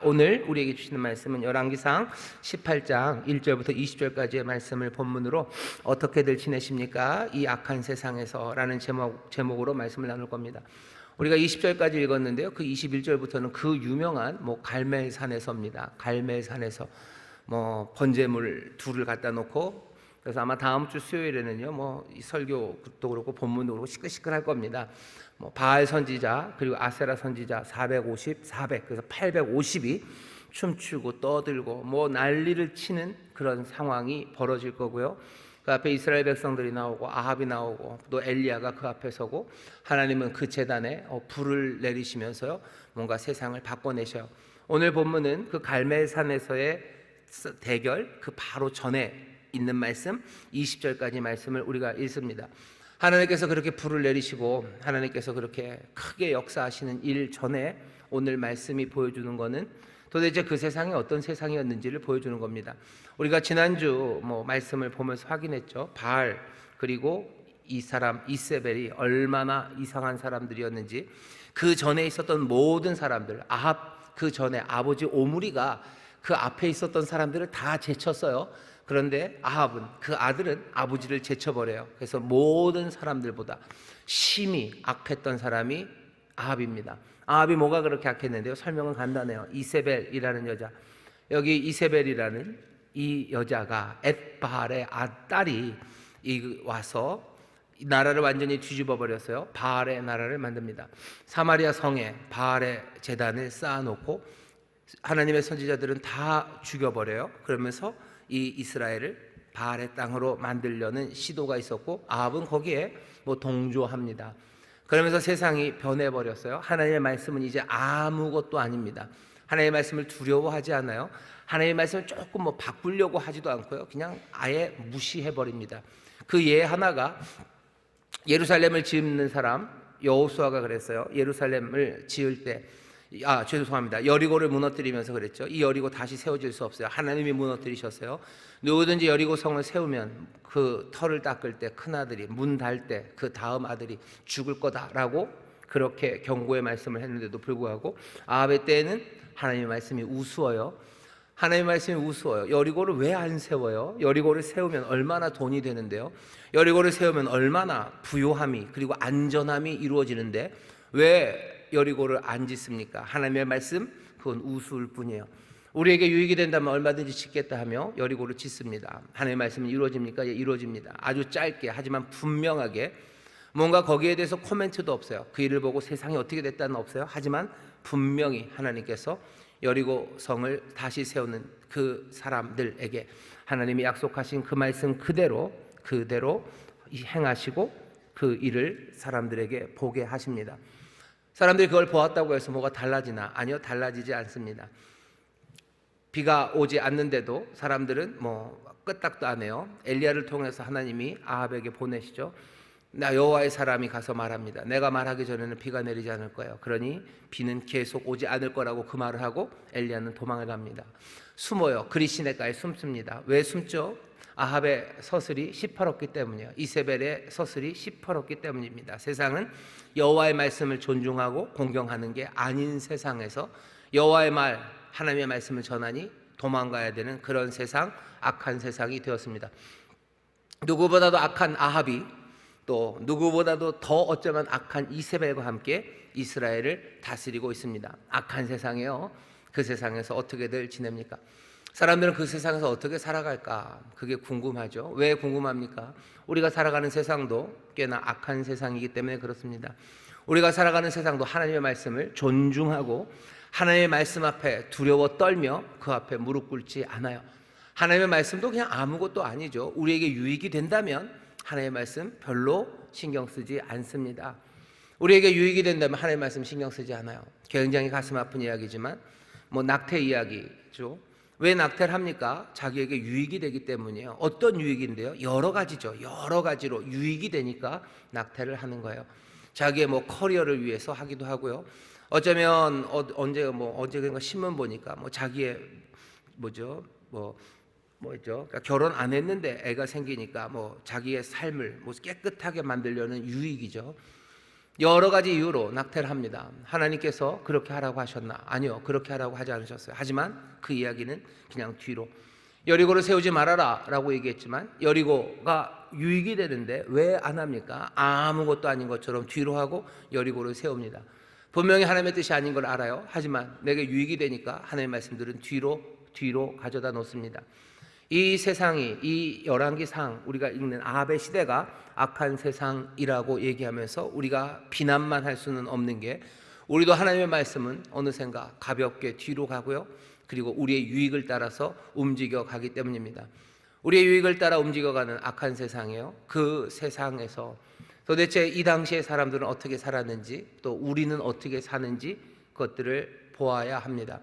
오늘 우리에게 주시는 말씀은 열왕기상 18장 1절부터 20절까지의 말씀을 본문으로 어떻게들 지내십니까? 이 악한 세상에서 라는 제목으로 말씀을 나눌 겁니다. 우리가 20절까지 읽었는데요, 그 21절부터는 그 유명한 갈멜산에서입니다. 갈멜산에서 번제물 둘을 갖다 놓고, 그래서 아마 다음 주 수요일에는요 이 설교도 그렇고 본문도 그렇고 시끌시끌할 겁니다. 바알 선지자 그리고 아세라 선지자 450, 400, 그래서 850이 춤추고 떠들고 난리를 치는 그런 상황이 벌어질 거고요. 그 앞에 이스라엘 백성들이 나오고 아합이 나오고 또 엘리야가 그 앞에 서고, 하나님은 그 제단에 불을 내리시면서요 뭔가 세상을 바꿔내셔요. 오늘 본문은 그 갈멜산에서의 대결 그 바로 전에 있는 말씀 20절까지 말씀을 우리가 읽습니다. 하나님께서 그렇게 불을 내리시고 하나님께서 그렇게 크게 역사하시는 일 전에 오늘 말씀이 보여주는 것은 도대체 그 세상이 어떤 세상이었는지를 보여주는 겁니다. 우리가 지난주 말씀을 보면서 확인했죠. 바알 그리고 이 사람 이세벨이 얼마나 이상한 사람들이었는지, 그 전에 있었던 모든 사람들, 아합 그 전에 아버지 오므리가 그 앞에 있었던 사람들을 다 제쳤어요. 그런데 아합은, 그 아들은 아버지를 제쳐버려요. 그래서 모든 사람들보다 심히 악했던 사람이 아합입니다. 아합이 뭐가 그렇게 악했는데요, 설명은 간단해요. 이세벨이라는 여자, 여기 이세벨이라는 이 여자가 엣바알의 딸이 와서 이 나라를 완전히 뒤집어 버렸어요. 바알의 나라를 만듭니다. 사마리아 성에 바알의 제단을 쌓아놓고 하나님의 선지자들은 다 죽여버려요. 그러면서 이 이스라엘을 바알의 땅으로 만들려는 시도가 있었고, 아합은 거기에 동조합니다. 그러면서 세상이 변해버렸어요. 하나님의 말씀은 이제 아무것도 아닙니다. 하나님의 말씀을 두려워하지 않아요. 하나님의 말씀을 조금 바꾸려고 하지도 않고요, 그냥 아예 무시해버립니다. 그 예 하나가 예루살렘을 짓는 사람 여호수아가 그랬어요. 예루살렘을 지을 때 죄송합니다. 여리고를 무너뜨리면서 그랬죠. 이 여리고 다시 세워질 수 없어요. 하나님이 무너뜨리셨어요. 누구든지 여리고 성을 세우면 그 터를 닦을 때 큰아들이, 문 달 때 그 다음 아들이 죽을 거다라고 그렇게 경고의 말씀을 했는데도 불구하고 아합의 때에는 하나님의 말씀이 우스워요. 하나님의 말씀이 우스워요. 여리고를 왜 안 세워요? 여리고를 세우면 얼마나 돈이 되는데요, 여리고를 세우면 얼마나 부요함이 그리고 안전함이 이루어지는데 왜 여리고를 안 짓습니까? 하나님의 말씀, 그건 우스울 뿐이에요. 우리에게 유익이 된다면 얼마든지 짓겠다 하며 여리고를 짓습니다. 하나님의 말씀은 이루어집니까? 예, 이루어집니다. 아주 짧게 하지만 분명하게, 뭔가 거기에 대해서 코멘트도 없어요. 그 일을 보고 세상이 어떻게 됐다는 없어요. 하지만 분명히 하나님께서 여리고 성을 다시 세우는 그 사람들에게 하나님이 약속하신 그 말씀 그대로 행하시고 그 일을 사람들에게 보게 하십니다. 사람들이 그걸 보았다고 해서 뭐가 달라지나? 아니요, 달라지지 않습니다. 비가 오지 않는데도 사람들은 끄떡도 안 해요. 엘리야를 통해서 하나님이 아합에게 보내시죠. 나 여호와의 사람이 가서 말합니다. 내가 말하기 전에는 비가 내리지 않을 거예요. 그러니 비는 계속 오지 않을 거라고 그 말을 하고 엘리야는 도망을 갑니다. 숨어요. 그리시네가에 숨습니다. 왜 숨죠? 아합의 서슬이 시퍼렇기 때문이에요. 이세벨의 서슬이 시퍼렇기 때문입니다. 세상은 여호와의 말씀을 존중하고 공경하는 게 아닌 세상에서 여호와의 말, 하나님의 말씀을 전하니 도망가야 되는 그런 세상, 악한 세상이 되었습니다. 누구보다도 악한 아합이 또 누구보다도 더 어쩌면 악한 이세벨과 함께 이스라엘을 다스리고 있습니다. 악한 세상이에요. 그 세상에서 어떻게들 지냅니까? 사람들은 그 세상에서 어떻게 살아갈까? 그게 궁금하죠. 왜 궁금합니까? 우리가 살아가는 세상도 꽤나 악한 세상이기 때문에 그렇습니다. 우리가 살아가는 세상도 하나님의 말씀을 존중하고 하나님의 말씀 앞에 두려워 떨며 그 앞에 무릎 꿇지 않아요. 하나님의 말씀도 그냥 아무것도 아니죠. 우리에게 유익이 된다면 하나님의 말씀 별로 신경 쓰지 않습니다. 우리에게 유익이 된다면 하나님의 말씀 신경 쓰지 않아요. 굉장히 가슴 아픈 이야기지만 낙태 이야기죠. 왜 낙태를 합니까? 자기에게 유익이 되기 때문이에요. 어떤 유익인데요? 여러 가지죠. 여러 가지로 유익이 되니까 낙태를 하는 거예요. 자기의 커리어를 위해서 하기도 하고요. 어쩌면 어제 그러니까 신문 보니까 자기의 그러니까 결혼 안 했는데 애가 생기니까 자기의 삶을 깨끗하게 만들려는 유익이죠. 여러 가지 이유로 낙태를 합니다. 하나님께서 그렇게 하라고 하셨나? 아니요, 그렇게 하라고 하지 않으셨어요. 하지만 그 이야기는 그냥 뒤로. 여리고를 세우지 말아라 라고 얘기했지만 여리고가 유익이 되는데 왜 안 합니까? 아무것도 아닌 것처럼 뒤로 하고 여리고를 세웁니다. 분명히 하나님의 뜻이 아닌 걸 알아요. 하지만 내게 유익이 되니까 하나님의 말씀들은 뒤로 가져다 놓습니다. 이 세상이, 이 열왕기상 우리가 읽는 아합의 시대가 악한 세상이라고 얘기하면서 우리가 비난만 할 수는 없는 게, 우리도 하나님의 말씀은 어느샌가 가볍게 뒤로 가고요, 그리고 우리의 유익을 따라서 움직여 가기 때문입니다. 우리의 유익을 따라 움직여가는 악한 세상이에요. 그 세상에서 도대체 이 당시의 사람들은 어떻게 살았는지, 또 우리는 어떻게 사는지 그것들을 보아야 합니다.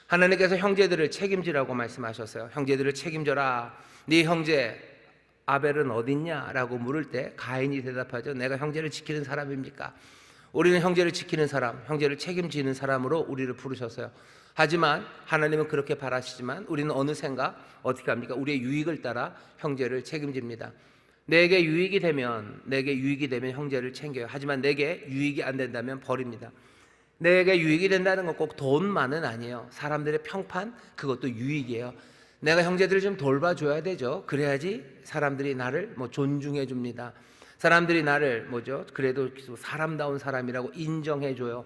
하나님께서 형제들을 책임지라고 말씀하셨어요. 형제들을 책임져라. 네 형제 아벨은 어딨냐? 라고 물을 때 가인이 대답하죠. 내가 형제를 지키는 사람입니까? 우리는 형제를 지키는 사람, 형제를 책임지는 사람으로 우리를 부르셨어요. 하지만 하나님은 그렇게 바라시지만 우리는 어느샌가 어떻게 합니까? 우리의 유익을 따라 형제를 책임집니다. 내게 유익이 되면 형제를 챙겨요. 하지만 내게 유익이 안 된다면 버립니다. 내게 유익이 된다는 건 꼭 돈만은 아니에요. 사람들의 평판, 그것도 유익이에요. 내가 형제들을 좀 돌봐줘야 되죠. 그래야지 사람들이 나를 존중해 줍니다. 사람들이 나를 그래도 사람다운 사람이라고 인정해줘요.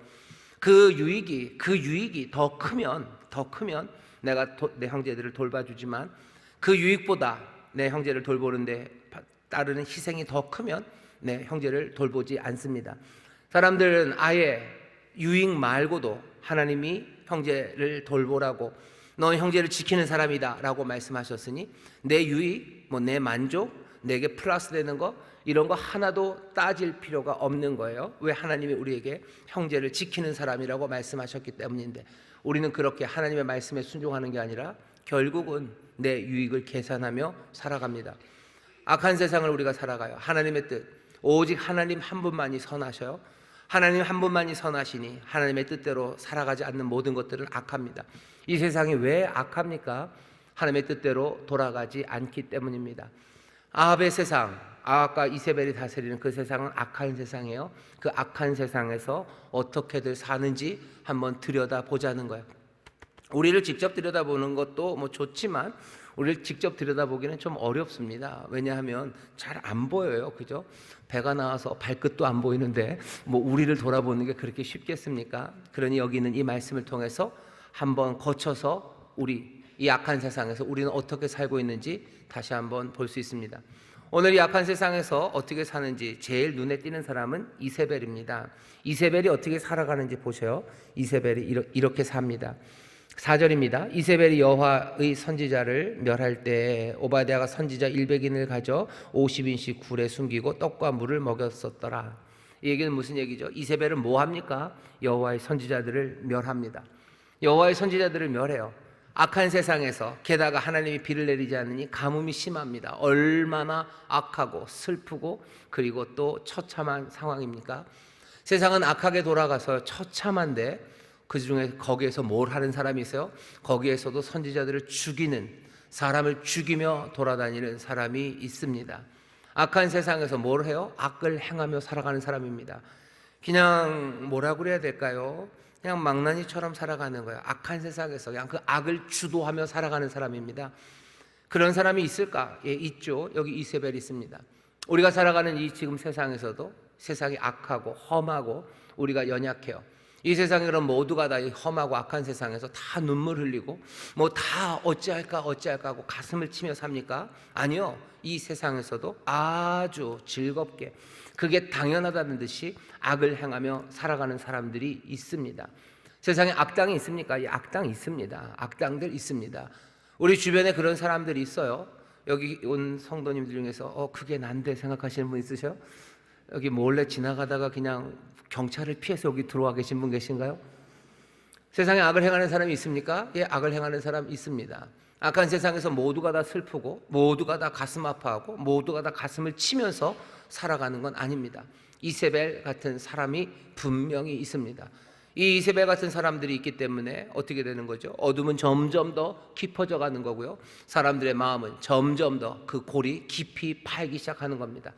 그 유익이 더 크면 내가 내 형제들을 돌봐주지만 그 유익보다 내 형제를 돌보는데 따르는 희생이 더 크면 내 형제를 돌보지 않습니다. 사람들은 아예 유익 말고도 하나님이 형제를 돌보라고, 너 형제를 지키는 사람이다 라고 말씀하셨으니 내 유익, 내 만족, 내게 플러스 되는 거, 이런 거 하나도 따질 필요가 없는 거예요. 왜? 하나님이 우리에게 형제를 지키는 사람이라고 말씀하셨기 때문인데, 우리는 그렇게 하나님의 말씀에 순종하는 게 아니라 결국은 내 유익을 계산하며 살아갑니다. 악한 세상을 우리가 살아가요. 하나님의 뜻, 오직 하나님 한 분만이 선하셔요. 하나님 한 분만이 선하시니 하나님의 뜻대로 살아가지 않는 모든 것들은 악합니다. 이 세상이 왜 악합니까? 하나님의 뜻대로 돌아가지 않기 때문입니다. 아합의 세상, 아합과 이세벨이 다스리는 그 세상은 악한 세상이에요. 그 악한 세상에서 어떻게들 사는지 한번 들여다보자는 거예요. 우리를 직접 들여다보는 것도 좋지만 우리를 직접 들여다보기는 좀 어렵습니다. 왜냐하면 잘 안 보여요. 그죠? 배가 나와서 발끝도 안 보이는데 우리를 돌아보는 게 그렇게 쉽겠습니까? 그러니 여기는 이 말씀을 통해서 한번 거쳐서 우리 이 악한 세상에서 우리는 어떻게 살고 있는지 다시 한번 볼 수 있습니다. 오늘 이 악한 세상에서 어떻게 사는지 제일 눈에 띄는 사람은 이세벨입니다. 이세벨이 어떻게 살아가는지 보세요. 이세벨이 이렇게 삽니다. 4절입니다. 이세벨이 여호와의 선지자를 멸할 때 오바댜가 선지자 100인을 가져 50인씩 굴에 숨기고 떡과 물을 먹였었더라. 이 얘기는 무슨 얘기죠? 이세벨은 뭐 합니까? 여호와의 선지자들을 멸합니다. 여호와의 선지자들을 멸해요. 악한 세상에서 게다가 하나님이 비를 내리지 않으니 가뭄이 심합니다. 얼마나 악하고 슬프고 그리고 또 처참한 상황입니까? 세상은 악하게 돌아가서 처참한데 그 중에 거기에서 뭘 하는 사람이 있어요? 거기에서도 선지자들을 죽이는, 사람을 죽이며 돌아다니는 사람이 있습니다. 악한 세상에서 뭘 해요? 악을 행하며 살아가는 사람입니다. 그냥 뭐라고 그래야 될까요? 그냥 망나니처럼 살아가는 거예요. 악한 세상에서 그냥 그 악을 주도하며 살아가는 사람입니다. 그런 사람이 있을까? 예, 있죠. 여기 이세벨이 있습니다. 우리가 살아가는 이 지금 세상에서도 세상이 악하고 험하고 우리가 연약해요. 이 세상에 그럼 모두가 다 이 험하고 악한 세상에서 다 눈물 흘리고 다 어찌할까 하고 가슴을 치며 삽니까? 아니요. 이 세상에서도 아주 즐겁게 그게 당연하다는 듯이 악을 행하며 살아가는 사람들이 있습니다. 세상에 악당이 있습니까? 이 악당 있습니다. 악당들 있습니다. 우리 주변에 그런 사람들이 있어요. 여기 온 성도님들 중에서 그게 난데 생각하시는 분 있으셔요? 여기 몰래 지나가다가 그냥 경찰을 피해서 여기 들어와 계신 분 계신가요? 세상에 악을 행하는 사람이 있습니까? 예, 악을 행하는 사람 있습니다. 악한 세상에서 모두가 다 슬프고 모두가 다 가슴 아파하고 모두가 다 가슴을 치면서 살아가는 건 아닙니다. 이세벨 같은 사람이 분명히 있습니다. 이 이세벨 같은 사람들이 있기 때문에 어떻게 되는 거죠? 어둠은 점점 더 깊어져 가는 거고요. 사람들의 마음은 점점 더 그 골이 깊이 파이기 시작하는 겁니다.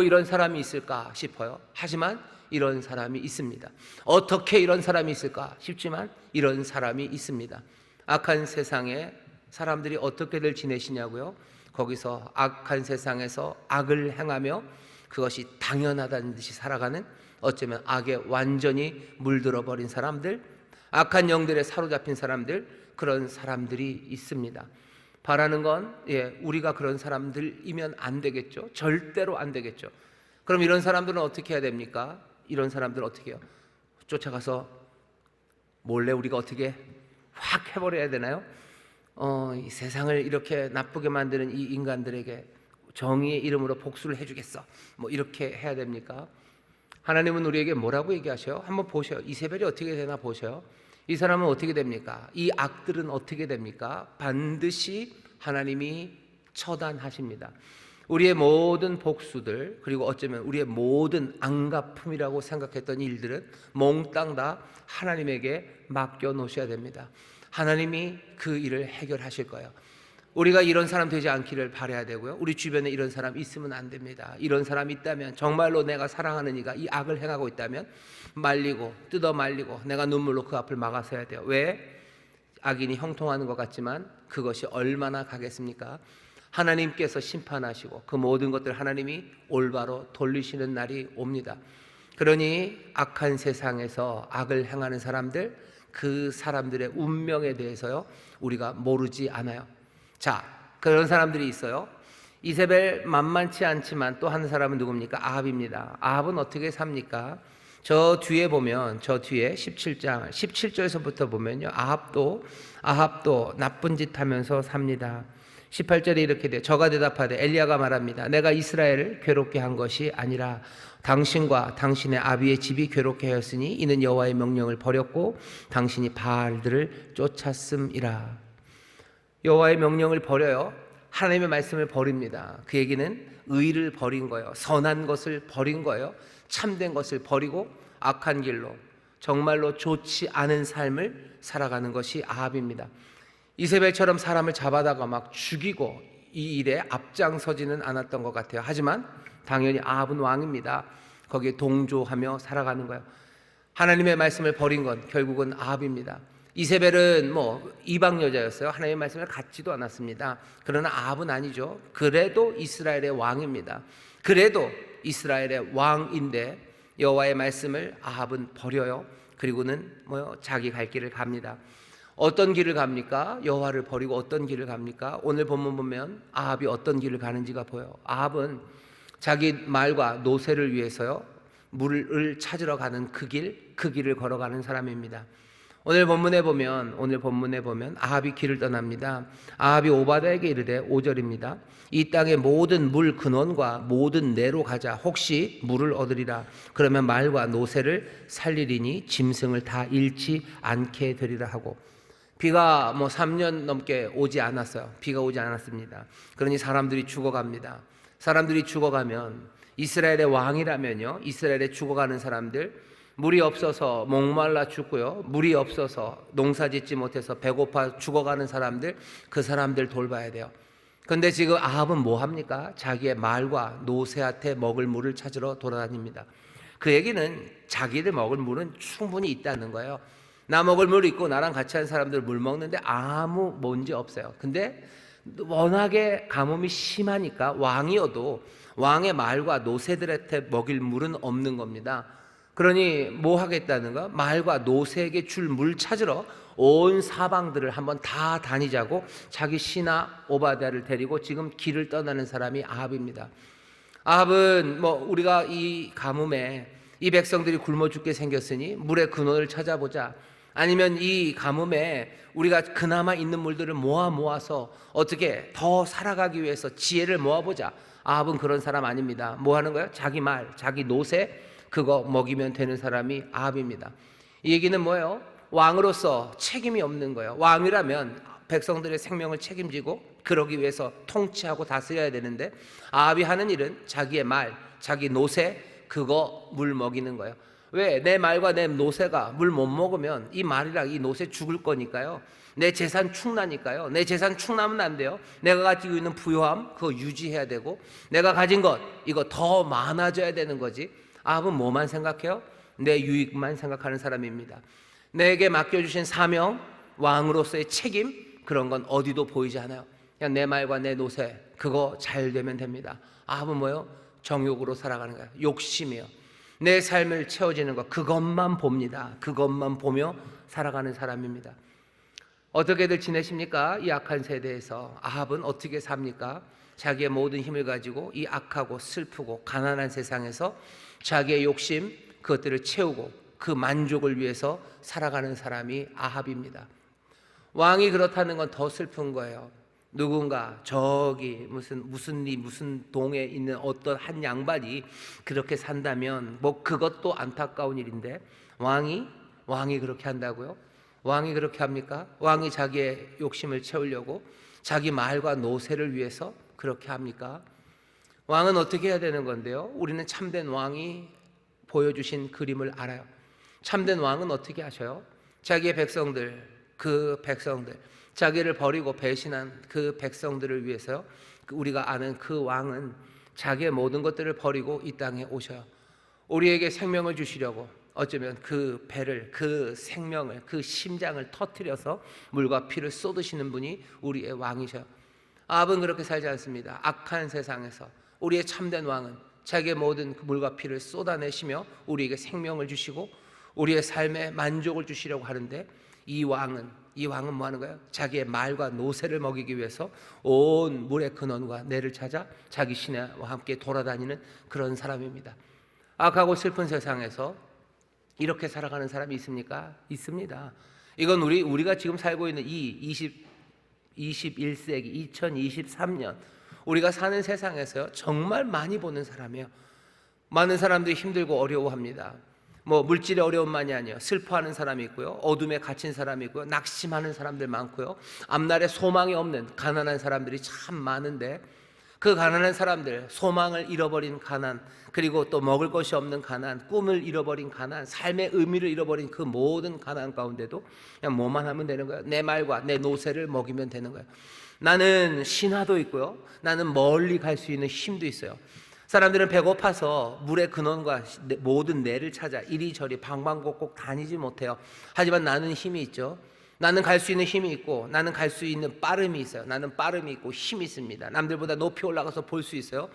이런 사람이 있을까 싶어요. 하지만 이런 사람이 있습니다. 어떻게 이런 사람이 있을까 싶지만 이런 사람이 있습니다. 악한 세상에 사람들이 어떻게들 지내시냐고요? 거기서 악한 세상에서 악을 행하며 그것이 당연하다는 듯이 살아가는, 어쩌면 악에 완전히 물들어 버린 사람들, 악한 영들에 사로잡힌 사람들, 그런 사람들이 있습니다. 바라는 건 우리가 그런 사람들이면 안 되겠죠. 절대로 안 되겠죠. 그럼 이런 사람들은 어떻게 해야 됩니까? 이런 사람들은 어떻게 해요? 쫓아가서 몰래 우리가 어떻게 확 해버려야 되나요? 이 세상을 이렇게 나쁘게 만드는 이 인간들에게 정의의 이름으로 복수를 해주겠어, 뭐 이렇게 해야 됩니까? 하나님은 우리에게 뭐라고 얘기하셔요? 한번 보셔요. 이세벨이 어떻게 되나 보셔요. 이 사람은 어떻게 됩니까? 이 악들은 어떻게 됩니까? 반드시 하나님이 처단하십니다. 우리의 모든 복수들, 그리고 어쩌면 우리의 모든 안갚음이라고 생각했던 일들은 몽땅 다 하나님에게 맡겨 놓으셔야 됩니다. 하나님이 그 일을 해결하실 거예요. 우리가 이런 사람 되지 않기를 바라야 되고요. 우리 주변에 이런 사람 있으면 안 됩니다. 이런 사람이 있다면, 정말로 내가 사랑하는 이가 이 악을 행하고 있다면 말리고 뜯어 말리고 내가 눈물로 그 앞을 막아서야 돼요. 왜? 악인이 형통하는 것 같지만 그것이 얼마나 가겠습니까? 하나님께서 심판하시고 그 모든 것들 하나님이 올바로 돌리시는 날이 옵니다. 그러니 악한 세상에서 악을 행하는 사람들, 그 사람들의 운명에 대해서요 우리가 모르지 않아요. 자, 그런 사람들이 있어요. 이세벨 만만치 않지만 또 한 사람은 누굽니까? 아합입니다. 아합은 어떻게 삽니까? 저 뒤에 보면, 저 뒤에 17장 17절에서부터 보면요, 아합도 나쁜 짓 하면서 삽니다. 18절에 이렇게 돼요. 저가 대답하되, 엘리야가 말합니다. 내가 이스라엘을 괴롭게 한 것이 아니라 당신과 당신의 아비의 집이 괴롭게 하였으니 이는 여호와의 명령을 버렸고 당신이 바알들을 쫓았음이라. 여호와의 명령을 버려요. 하나님의 말씀을 버립니다. 그 얘기는 의를 버린 거예요. 선한 것을 버린 거예요. 참된 것을 버리고 악한 길로, 정말로 좋지 않은 삶을 살아가는 것이 아합입니다. 이세벨처럼 사람을 잡아다가 막 죽이고 이 일에 앞장서지는 않았던 것 같아요. 하지만 당연히 아합은 왕입니다. 거기에 동조하며 살아가는 거예요. 하나님의 말씀을 버린 건 결국은 아합입니다. 이세벨은 이방 여자였어요. 하나님의 말씀을 갖지도 않았습니다. 그러나 아합은 아니죠. 그래도 이스라엘의 왕입니다. 그래도 이스라엘의 왕인데 여호와의 말씀을 아합은 버려요. 그리고는 자기 갈 길을 갑니다. 어떤 길을 갑니까? 여호와를 버리고 어떤 길을 갑니까? 오늘 본문 보면 아합이 어떤 길을 가는지가 보여요. 아합은 자기 말과 노새를 위해서요 물을 찾으러 가는 그 길을 걸어가는 사람입니다. 오늘 본문에 보면 아합이 길을 떠납니다. 아합이 오바댜에게 이르되, 5절입니다. 이 땅의 모든 물 근원과 모든 내로 가자. 혹시 물을 얻으리라. 그러면 말과 노새를 살리리니 짐승을 다 잃지 않게 되리라 하고, 비가 3년 넘게 오지 않았어요. 비가 오지 않았습니다. 그러니 사람들이 죽어갑니다. 사람들이 죽어가면 이스라엘의 왕이라면요, 이스라엘에 죽어가는 사람들, 물이 없어서 목말라 죽고요, 물이 없어서 농사짓지 못해서 배고파 죽어가는 사람들, 그 사람들 돌봐야 돼요. 그런데 지금 아합은 뭐 합니까? 자기의 말과 노새한테 먹을 물을 찾으러 돌아다닙니다. 그 얘기는 자기들 먹을 물은 충분히 있다는 거예요. 나 먹을 물 있고 나랑 같이 하는 사람들 물 먹는데 아무 문제 없어요. 근데 워낙에 가뭄이 심하니까 왕이어도 왕의 말과 노새들한테 먹일 물은 없는 겁니다. 그러니 뭐 하겠다는가? 말과 노새에게 줄 물 찾으러 온 사방들을 한번 다 다니자고 자기 신하 오바댜를 데리고 지금 길을 떠나는 사람이 아합입니다. 아합은 우리가 이 가뭄에 이 백성들이 굶어 죽게 생겼으니 물의 근원을 찾아보자, 아니면 이 가뭄에 우리가 그나마 있는 물들을 모아서 어떻게 더 살아가기 위해서 지혜를 모아보자. 아합은 그런 사람 아닙니다. 뭐 하는 거예요? 자기 말, 자기 노새, 그거 먹이면 되는 사람이 아합입니다. 이 얘기는 뭐예요? 왕으로서 책임이 없는 거예요. 왕이라면 백성들의 생명을 책임지고 그러기 위해서 통치하고 다스려야 되는데, 아합이 하는 일은 자기의 말, 자기 노새, 그거 물 먹이는 거예요. 왜? 내 말과 내 노새가 물 못 먹으면 이 말이랑 이 노새 죽을 거니까요. 내 재산 축나니까요. 내 재산 축나면 안 돼요. 내가 가지고 있는 부요함 그거 유지해야 되고, 내가 가진 것 이거 더 많아져야 되는 거지. 아합은 뭐만 생각해요? 내 유익만 생각하는 사람입니다. 내게 맡겨주신 사명, 왕으로서의 책임, 그런 건 어디도 보이지 않아요. 그냥 내 말과 내 노새, 그거 잘 되면 됩니다. 아합은 뭐예요? 정욕으로 살아가는 거예요. 욕심이에요. 내 삶을 채워지는 것, 그것만 봅니다. 그것만 보며 살아가는 사람입니다. 어떻게들 지내십니까? 이 악한 세대에서 아합은 어떻게 삽니까? 자기의 모든 힘을 가지고 이 악하고 슬프고 가난한 세상에서 자기의 욕심, 그것들을 채우고 그 만족을 위해서 살아가는 사람이 아합입니다. 왕이 그렇다는 건 더 슬픈 거예요. 누군가 저기 무슨 동에 있는 어떤 한 양반이 그렇게 산다면 뭐 그것도 안타까운 일인데 왕이 그렇게 한다고요? 왕이 그렇게 합니까? 왕이 자기의 욕심을 채우려고 자기 말과 노새를 위해서 그렇게 합니까? 왕은 어떻게 해야 되는 건데요? 우리는 참된 왕이 보여주신 그림을 알아요. 참된 왕은 어떻게 하셔요? 자기의 백성들, 자기를 버리고 배신한 그 백성들을 위해서요, 우리가 아는 그 왕은 자기의 모든 것들을 버리고 이 땅에 오셔요. 우리에게 생명을 주시려고 어쩌면 그 배를, 그 생명을, 그 심장을 터뜨려서 물과 피를 쏟으시는 분이 우리의 왕이셔요. 아합은 그렇게 살지 않습니다. 악한 세상에서 우리의 참된 왕은 자기의 모든 물과 피를 쏟아내시며 우리에게 생명을 주시고 우리의 삶에 만족을 주시려고 하는데, 이 왕은 뭐 하는 거예요? 자기의 말과 노새를 먹이기 위해서 온 물의 근원과 내를 찾아 자기 신하와 함께 돌아다니는 그런 사람입니다. 악하고 슬픈 세상에서 이렇게 살아가는 사람이 있습니까? 있습니다. 이건 우리가 지금 살고 있는 이 21세기 2023년 우리가 사는 세상에서요, 정말 많이 보는 사람이에요. 많은 사람들이 힘들고 어려워합니다. 뭐 물질의 어려움만이 아니에요. 슬퍼하는 사람이 있고요, 어둠에 갇힌 사람이 있고요, 낙심하는 사람들 많고요, 앞날에 소망이 없는 가난한 사람들이 참 많은데, 그 가난한 사람들, 소망을 잃어버린 가난, 그리고 또 먹을 것이 없는 가난, 꿈을 잃어버린 가난, 삶의 의미를 잃어버린 그 모든 가난 가운데도 그냥 뭐만 하면 되는 거예요. 내 말과 내 노새를 먹이면 되는 거예요. 나는 신화도 있고요, 나는 멀리 갈 수 있는 힘도 있어요. 사람들은 배고파서 물의 근원과 모든 내를 찾아 이리저리 방방곡곡 다니지 못해요. 하지만 나는 힘이 있죠. 나는 갈 수 있는 힘이 있고, 나는 갈 수 있는 빠름이 있어요. 나는 빠름이 있고 힘이 있습니다. 남들보다 높이 올라가서 볼 수 있어요.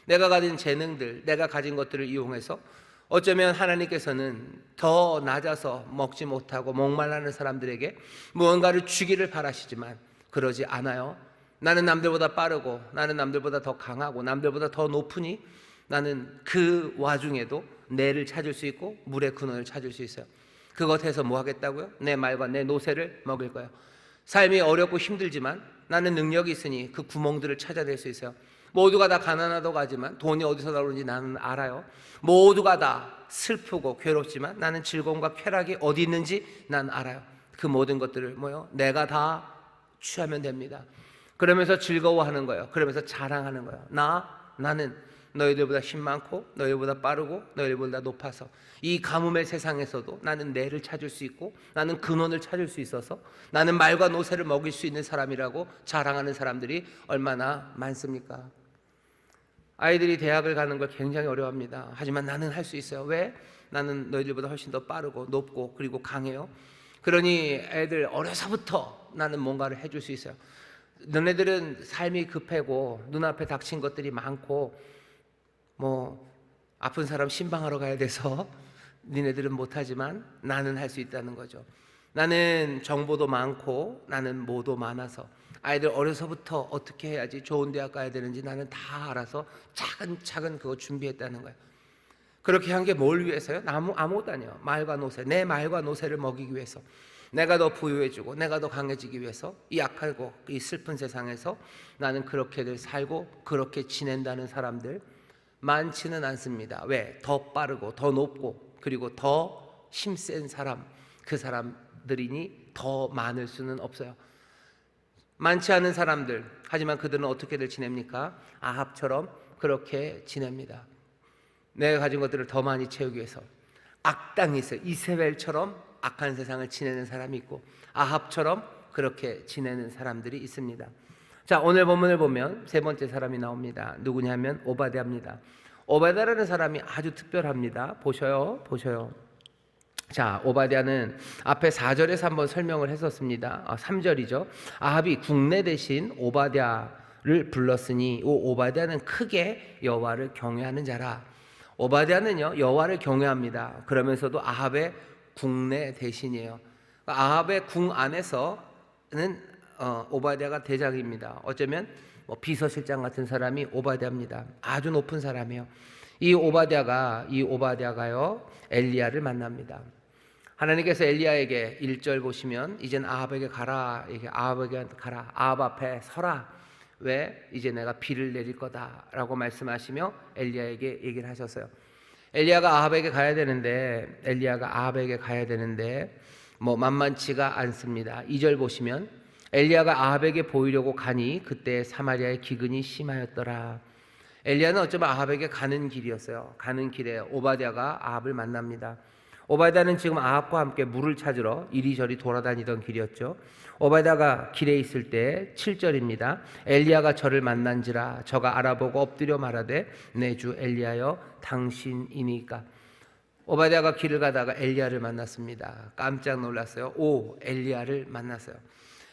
내가 가진 재능들, 내가 가진 것들을 이용해서 어쩌면 하나님께서는 더 낮아서 먹지 못하고 목말라는 사람들에게 무언가를 주기를 바라시지만 그러지 않아요. 나는 남들보다 빠르고, 나는 남들보다 더 강하고, 남들보다 더 높으니 나는 그 와중에도 내를 찾을 수 있고 물의 근원을 찾을 수 있어요. 그것에서 뭐 하겠다고요? 내 말과 내 노새를 먹일 거예요. 삶이 어렵고 힘들지만 나는 능력이 있으니 그 구멍들을 찾아낼 수 있어요. 모두가 다 가난하다고 하지만 돈이 어디서 나오는지 나는 알아요. 모두가 다 슬프고 괴롭지만 나는 즐거움과 쾌락이 어디 있는지 난 알아요. 그 모든 것들을 내가 다 취하면 됩니다. 그러면서 즐거워하는 거예요. 그러면서 자랑하는 거예요. 나는 너희들보다 힘 많고, 너희들보다 빠르고, 너희들보다 높아서 이 가뭄의 세상에서도 나는 내를 찾을 수 있고, 나는 근원을 찾을 수 있어서 나는 말과 노새를 먹일 수 있는 사람이라고 자랑하는 사람들이 얼마나 많습니까? 아이들이 대학을 가는 걸 굉장히 어려워합니다. 하지만 나는 할 수 있어요. 왜? 나는 너희들보다 훨씬 더 빠르고 높고 그리고 강해요. 그러니 애들 어려서부터 나는 뭔가를 해줄 수 있어요. 너네들은 삶이 급하고 눈앞에 닥친 것들이 많고 아픈 사람 신방하러 가야 돼서 니네들은 못하지만 나는 할 수 있다는 거죠. 나는 정보도 많고 나는 뭐도 많아서 아이들 어려서부터 어떻게 해야지 좋은 대학 가야 되는지 나는 다 알아서 차근차근 그거 준비했다는 거예요. 그렇게 한 게 뭘 위해서요? 아무것도 아니에요. 말과 노새, 내 말과 노새를 먹이기 위해서, 내가 더 부유해지고 내가 더 강해지기 위해서 이 악하고 이 슬픈 세상에서 나는 그렇게들 살고 그렇게 지낸다는 사람들 많지는 않습니다. 왜? 더 빠르고 더 높고 그리고 더 힘센 사람, 그 사람들이니 더 많을 수는 없어요. 많지 않은 사람들, 하지만 그들은 어떻게들 지냅니까? 아합처럼 그렇게 지냅니다. 내가 가진 것들을 더 많이 채우기 위해서 악당이 있어요. 이세벨처럼 악한 세상을 지내는 사람이 있고 아합처럼 그렇게 지내는 사람들이 있습니다. 자, 오늘 본문을 보면 세 번째 사람이 나옵니다. 누구냐면 오바댜입니다. 오바댜라는 사람이 아주 특별합니다. 보셔요. 자, 오바댜는 앞에 4절에서 한번 설명을 했었습니다. 3절이죠. 아합이 국내 대신 오바댜를 불렀으니 오바댜는 크게 여호와를 경외하는 자라. 오바댜는요 여호와를 경외합니다. 그러면서도 아합의 국내 대신이에요. 아합의 궁 안에서는 오바댜가 대장입니다. 어쩌면 비서실장 같은 사람이 오바댜입니다. 아주 높은 사람이에요. 이 오바댜가요 엘리야를 만납니다. 하나님께서 엘리야에게 1절 보시면 이젠 아합에게 가라, 아합 앞에 서라. 왜? 이제 내가 비를 내릴 거다라고 말씀하시며 엘리야에게 얘기를 하셨어요. 엘리야가 아합에게 가야 되는데 만만치가 않습니다. 2절 보시면 엘리야가 아합에게 보이려고 가니 그때 사마리아의 기근이 심하였더라. 엘리야는 어쩌면 아합에게 가는 길이었어요. 가는 길에 오바댜가 아합을 만납니다. 오바댜는 지금 아합과 함께 물을 찾으러 이리저리 돌아다니던 길이었죠. 오바댜가 길에 있을 때 7절입니다. 엘리야가 저를 만난지라 저가 알아보고 엎드려 말하되 내 주 엘리야여 당신이니까. 오바댜가 길을 가다가 엘리야를 만났습니다. 깜짝 놀랐어요. 엘리야를 만났어요.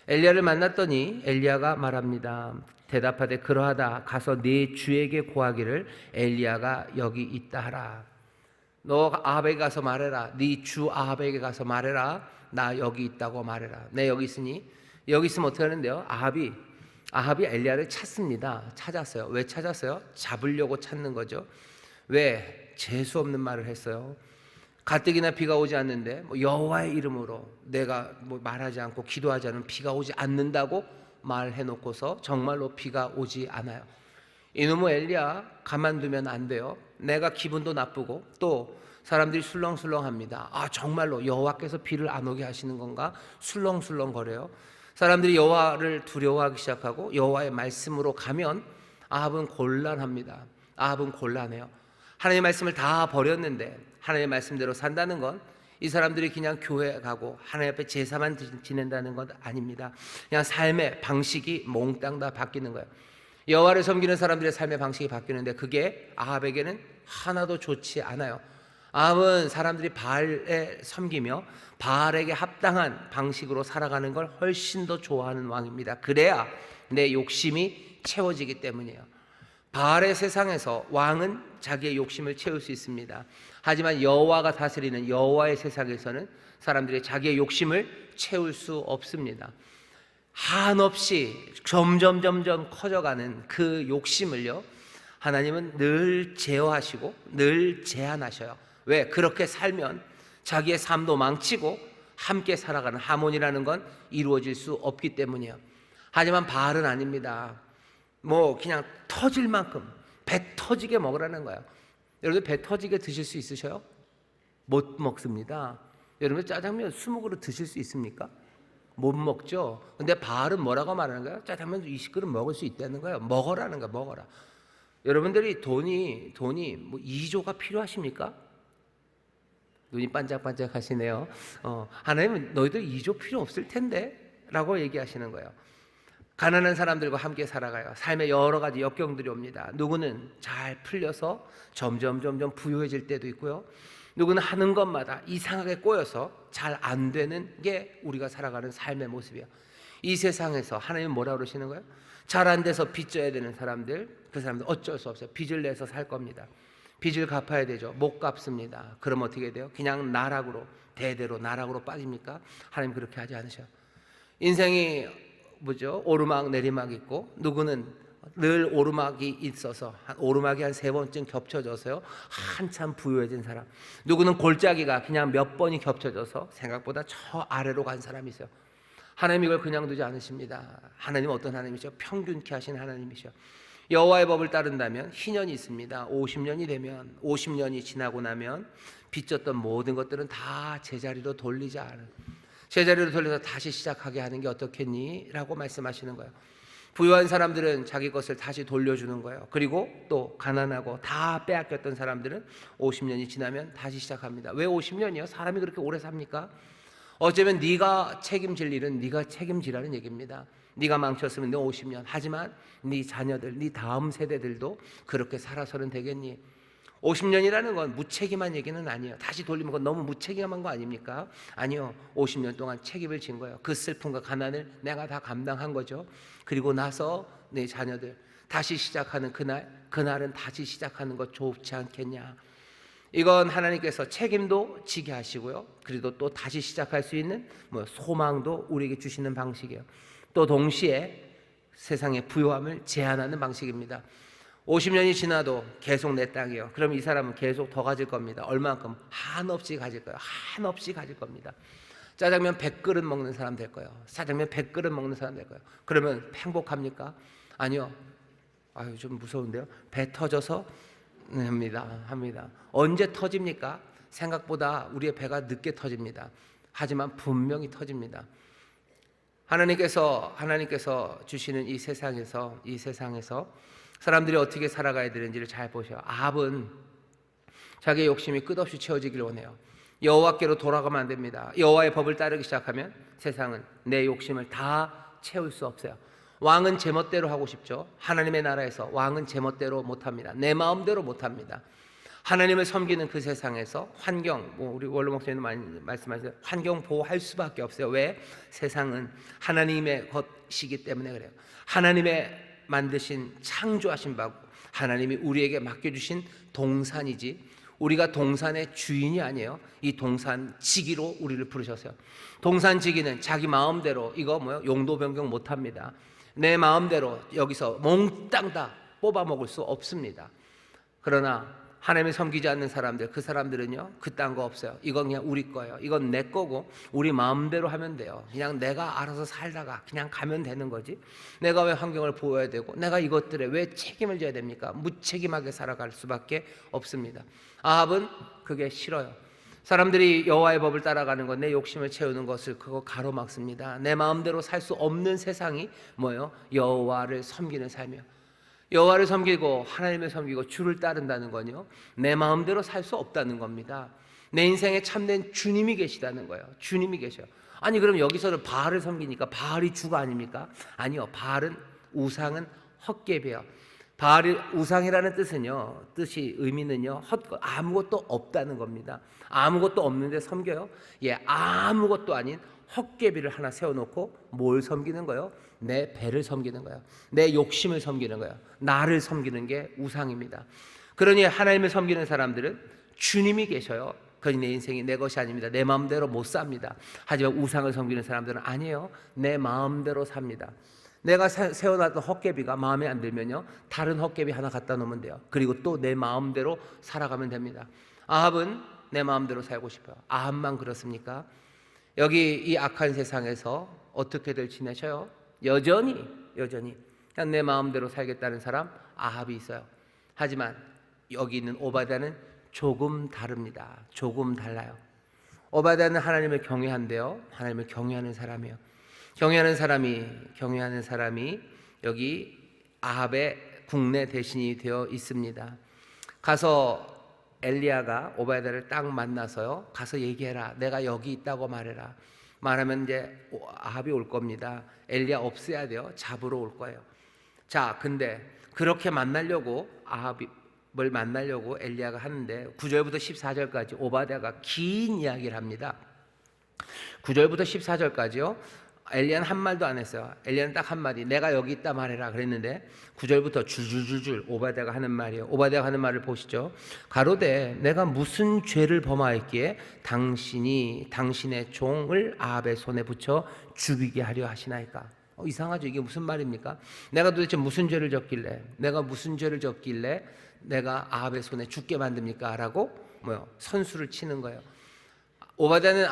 엘리야를 만났더니 엘리야가 말합니다. 대답하되 그러하다 가서 네 주에게 고하기를 엘리야가 여기 있다 하라. 너 아합에게 가서 말해라. 네 주 아합에게 가서 말해라. 나 여기 있다고 말해라. 내 여기 있으니. 여기 있으면 어떻게 하는데요? 아합이 엘리야를 찾았어요. 왜 찾았어요? 잡으려고 찾는 거죠. 왜? 재수 없는 말을 했어요. 가뜩이나 비가 오지 않는데 여호와의 이름으로 내가 말하지 않고 기도하지 않으면 비가 오지 않는다고 말해놓고서 정말로 비가 오지 않아요. 이놈의 엘리야 가만두면 안 돼요. 내가 기분도 나쁘고 또 사람들이 술렁술렁합니다. 정말로 여호와께서 비를 안 오게 하시는 건가? 술렁술렁거려요. 사람들이 여호와를 두려워하기 시작하고 여호와의 말씀으로 가면 아합은 곤란합니다. 아합은 곤란해요. 하나님의 말씀을 다 버렸는데 하나님의 말씀대로 산다는 건 이 사람들이 그냥 교회 가고 하나님 앞에 제사만 지낸다는 건 아닙니다. 그냥 삶의 방식이 몽땅 다 바뀌는 거예요. 여호와를 섬기는 사람들의 삶의 방식이 바뀌는데 그게 아합에게는 하나도 좋지 않아요. 아합은 사람들이 바알에 섬기며 바알에게 합당한 방식으로 살아가는 걸 훨씬 더 좋아하는 왕입니다. 그래야 내 욕심이 채워지기 때문이에요. 바알의 세상에서 왕은 자기의 욕심을 채울 수 있습니다. 하지만 여호와가 다스리는 여호와의 세상에서는 사람들이 자기의 욕심을 채울 수 없습니다. 한없이 점점 커져가는 그 욕심을요 하나님은 늘 제어하시고 늘 제한하셔요. 왜? 그렇게 살면 자기의 삶도 망치고 함께 살아가는 하모니라는 건 이루어질 수 없기 때문이에요. 하지만 바알은 아닙니다. 그냥 터질 만큼 배 터지게 먹으라는 거예요. 여러분 배 터지게 드실 수 있으셔요? 못 먹습니다. 여러분 짜장면 20그릇 드실 수 있습니까? 못 먹죠. 근데 바알은 뭐라고 말하는 거예요? 짜장면 20그릇 먹을 수 있다는 거예요. 먹어라는 거야. 먹어라. 여러분들이 돈이 2조가 필요하십니까? 눈이 반짝반짝 하시네요. 하나님은 너희들 2조 필요 없을 텐데 라고 얘기하시는 거예요. 가난한 사람들과 함께 살아가요. 삶에 여러 가지 역경들이 옵니다. 누구는 잘 풀려서 점점 부유해질 때도 있고요. 누구는 하는 것마다 이상하게 꼬여서 잘 안 되는 게 우리가 살아가는 삶의 모습이에요. 이 세상에서 하나님은 뭐라고 그러시는 거예요? 잘 안 돼서 빚 져야 되는 사람들, 그 사람들 어쩔 수 없어요. 빚을 내서 살 겁니다. 빚을 갚아야 되죠. 못 갚습니다. 그럼 어떻게 돼요? 그냥 대대로 나락으로 빠집니까? 하나님 그렇게 하지 않으셔요. 인생이 오르막 내리막 있고 누구는 늘 오르막이 있어서 오르막이 한 3번쯤 겹쳐져서요 한참 부유해진 사람, 누구는 골짜기가 그냥 몇 번이 겹쳐져서 생각보다 저 아래로 간 사람이 있어요. 하나님 이걸 그냥 두지 않으십니다. 하나님 어떤 하나님이죠? 평균케 하신 하나님이죠. 여호와의 법을 따른다면 희년이 있습니다. 50년이 지나고 나면 빚졌던 모든 것들은 다 제자리로 돌리자. 제자리로 돌려서 다시 시작하게 하는 게 어떻겠니? 라고 말씀하시는 거예요. 부유한 사람들은 자기 것을 다시 돌려주는 거예요. 그리고 또 가난하고 다 빼앗겼던 사람들은 50년이 지나면 다시 시작합니다. 왜 50년이요? 사람이 그렇게 오래 삽니까? 어쩌면 네가 책임질 일은 네가 책임지라는 얘기입니다. 네가 망쳤으면 너 50년. 하지만 네 자녀들, 네 다음 세대들도 그렇게 살아서는 되겠니? 50년이라는 건 무책임한 얘기는 아니에요. 다시 돌리면 그건 너무 무책임한 거 아닙니까? 아니요. 50년 동안 책임을 진 거예요. 그 슬픔과 가난을 내가 다 감당한 거죠. 그리고 나서 내 자녀들 다시 시작하는 그날은 다시 시작하는 거 좋지 않겠냐. 이건 하나님께서 책임도 지게 하시고요. 그리고 또 다시 시작할 수 있는 소망도 우리에게 주시는 방식이에요. 또 동시에 세상의 부요함을 제한하는 방식입니다. 50년이 지나도 계속 내 땅이요. 그럼 이 사람은 계속 더 가질 겁니다. 얼마만큼? 한없이 가질 거예요. 한없이 가질 겁니다. 짜장면 100그릇 먹는 사람 될 거예요. 짜장면 100그릇 먹는 사람 될 거예요. 그러면 행복합니까? 아니요. 아유, 좀 무서운데요. 배 터져서 합니다. 언제 터집니까? 생각보다 우리의 배가 늦게 터집니다. 하지만 분명히 터집니다. 하나님께서 주시는 이 세상에서 사람들이 어떻게 살아가야 되는지를 잘 보셔요. 아합은 자기의 욕심이 끝없이 채워지길 원해요. 여호와께로 돌아가면 안 됩니다. 여호와의 법을 따르기 시작하면 세상은 내 욕심을 다 채울 수 없어요. 왕은 제멋대로 하고 싶죠. 하나님의 나라에서 왕은 제멋대로 못합니다. 내 마음대로 못합니다. 하나님을 섬기는 그 세상에서 환경, 우리 원로 목사님도 많이 말씀하세요. 환경 보호할 수밖에 없어요. 왜? 세상은 하나님의 것이기 때문에 그래요. 하나님의 만드신 창조하신 바고 하나님이 우리에게 맡겨주신 동산이지 우리가 동산의 주인이 아니에요. 이 동산지기로 우리를 부르셨어요. 동산지기는 자기 마음대로 이거 용도 변경 못합니다. 내 마음대로 여기서 몽땅 다 뽑아먹을 수 없습니다. 그러나 하나님을 섬기지 않는 사람들, 그 사람들은요 그딴 거 없어요. 이건 그냥 우리 거예요. 이건 내 거고 우리 마음대로 하면 돼요. 그냥 내가 알아서 살다가 그냥 가면 되는 거지. 내가 왜 환경을 보호해야 되고 내가 이것들에 왜 책임을 져야 됩니까? 무책임하게 살아갈 수밖에 없습니다. 아합은 그게 싫어요. 사람들이 여호와의 법을 따라가는 것, 내 욕심을 채우는 것을 그거 가로막습니다. 내 마음대로 살 수 없는 세상이 뭐예요? 여호와를 섬기는 삶이에요. 여호와를 섬기고 하나님을 섬기고 주를 따른다는 건요 내 마음대로 살 수 없다는 겁니다. 내 인생에 참된 주님이 계시다는 거예요. 주님이 계셔요. 아니 그럼 여기서는 바알을 섬기니까 바알이 주가 아닙니까? 아니요. 바알은 우상은 헛개비예요. 바알이 우상이라는 의미는요 아무것도 없다는 겁니다. 아무것도 없는데 섬겨요? 예, 아무것도 아닌 헛개비를 하나 세워놓고 뭘 섬기는 거예요? 내 배를 섬기는 거예요. 내 욕심을 섬기는 거예요. 나를 섬기는 게 우상입니다. 그러니 하나님을 섬기는 사람들은 주님이 계셔요. 그러니 내 인생이 내 것이 아닙니다. 내 마음대로 못 삽니다. 하지만 우상을 섬기는 사람들은 아니에요. 내 마음대로 삽니다. 내가 세워놨던 헛개비가 마음에 안 들면요 다른 헛개비 하나 갖다 놓으면 돼요. 그리고 또 내 마음대로 살아가면 됩니다. 아합은 내 마음대로 살고 싶어요. 아합만 그렇습니까? 여기 이 악한 세상에서 어떻게들 지내셔요? 여전히 그냥 내 마음대로 살겠다는 사람 아합이 있어요. 하지만 여기 있는 오바댜는 조금 다릅니다. 조금 달라요. 오바댜는 하나님을 경외한대요. 하나님을 경외하는 사람이에요. 경외하는 사람이 여기 아합의 국내 대신이 되어 있습니다. 가서 엘리야가 오바댜를 딱 만나서요 가서 얘기해라. 내가 여기 있다고 말해라. 말하면 이제 아합이 올 겁니다. 엘리야 없애야 돼요. 잡으러 올 거예요. 자, 근데 그렇게 아합을 만나려고 엘리야가 하는데 9절부터 14절까지 오바댜가 긴 이야기를 합니다. 9절부터 14절까지요 엘리야는 한 말도 안 했어요. 엘리야는 딱 한마디, 내가 여기 있다 말해라 그랬는데 9절부터 줄줄줄줄 오바댜가 하는 말이에요. 오바댜가 하는 말을 보시죠. 가로되 내가 무슨 죄를 범하였기에 당신이 당신의 종을 아합의 손에 붙여 죽이게 하려 하시나이까. 이상하죠. 이게 무슨 말입니까? 내가 도대체 무슨 죄를 졌길래 내가 아합의 손에 죽게 만듭니까? 라고 선수를 치는 거예요. 오바댜는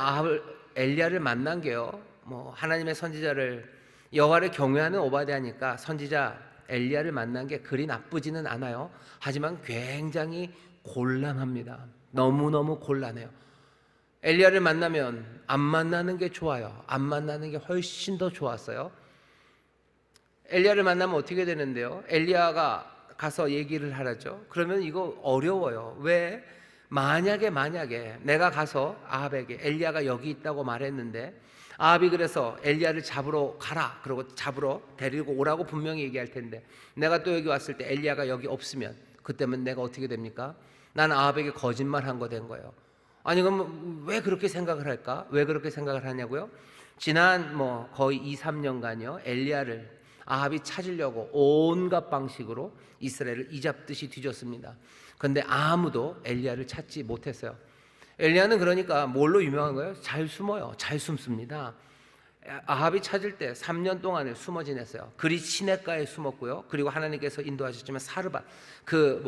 엘리야를 만난 게요 하나님의 선지자를 여호와를 경외하는 오바댜니까 선지자 엘리야를 만난 게 그리 나쁘지는 않아요. 하지만 굉장히 곤란합니다. 너무너무 곤란해요. 엘리야를 만나면 안 만나는 게 좋아요. 안 만나는 게 훨씬 더 좋았어요. 엘리야를 만나면 어떻게 되는데요? 엘리야가 가서 얘기를 하라죠. 그러면 이거 어려워요. 왜? 만약에 내가 가서 아합에게 엘리야가 여기 있다고 말했는데 아합이 그래서 엘리야를 잡으러 가라 그러고 잡으러 데리고 오라고 분명히 얘기할 텐데 내가 또 여기 왔을 때 엘리야가 여기 없으면 그때면 내가 어떻게 됩니까? 나는 아합에게 거짓말한 거 된 거예요. 아니 그럼 왜 그렇게 생각을 할까? 왜 그렇게 생각을 하냐고요? 지난 거의 2, 3년간요 엘리야를 아합이 찾으려고 온갖 방식으로 이스라엘을 이잡듯이 뒤졌습니다. 근데 아무도 엘리야를 찾지 못했어요. 엘리야는 그러니까 뭘로 유명한 거예요? 잘 숨어요. 잘 숨습니다. 아합이 찾을 때 3년 동안을 숨어 지냈어요. 그리 시냇가에 숨었고요. 그리고 하나님께서 인도하셨지만 사르밧 그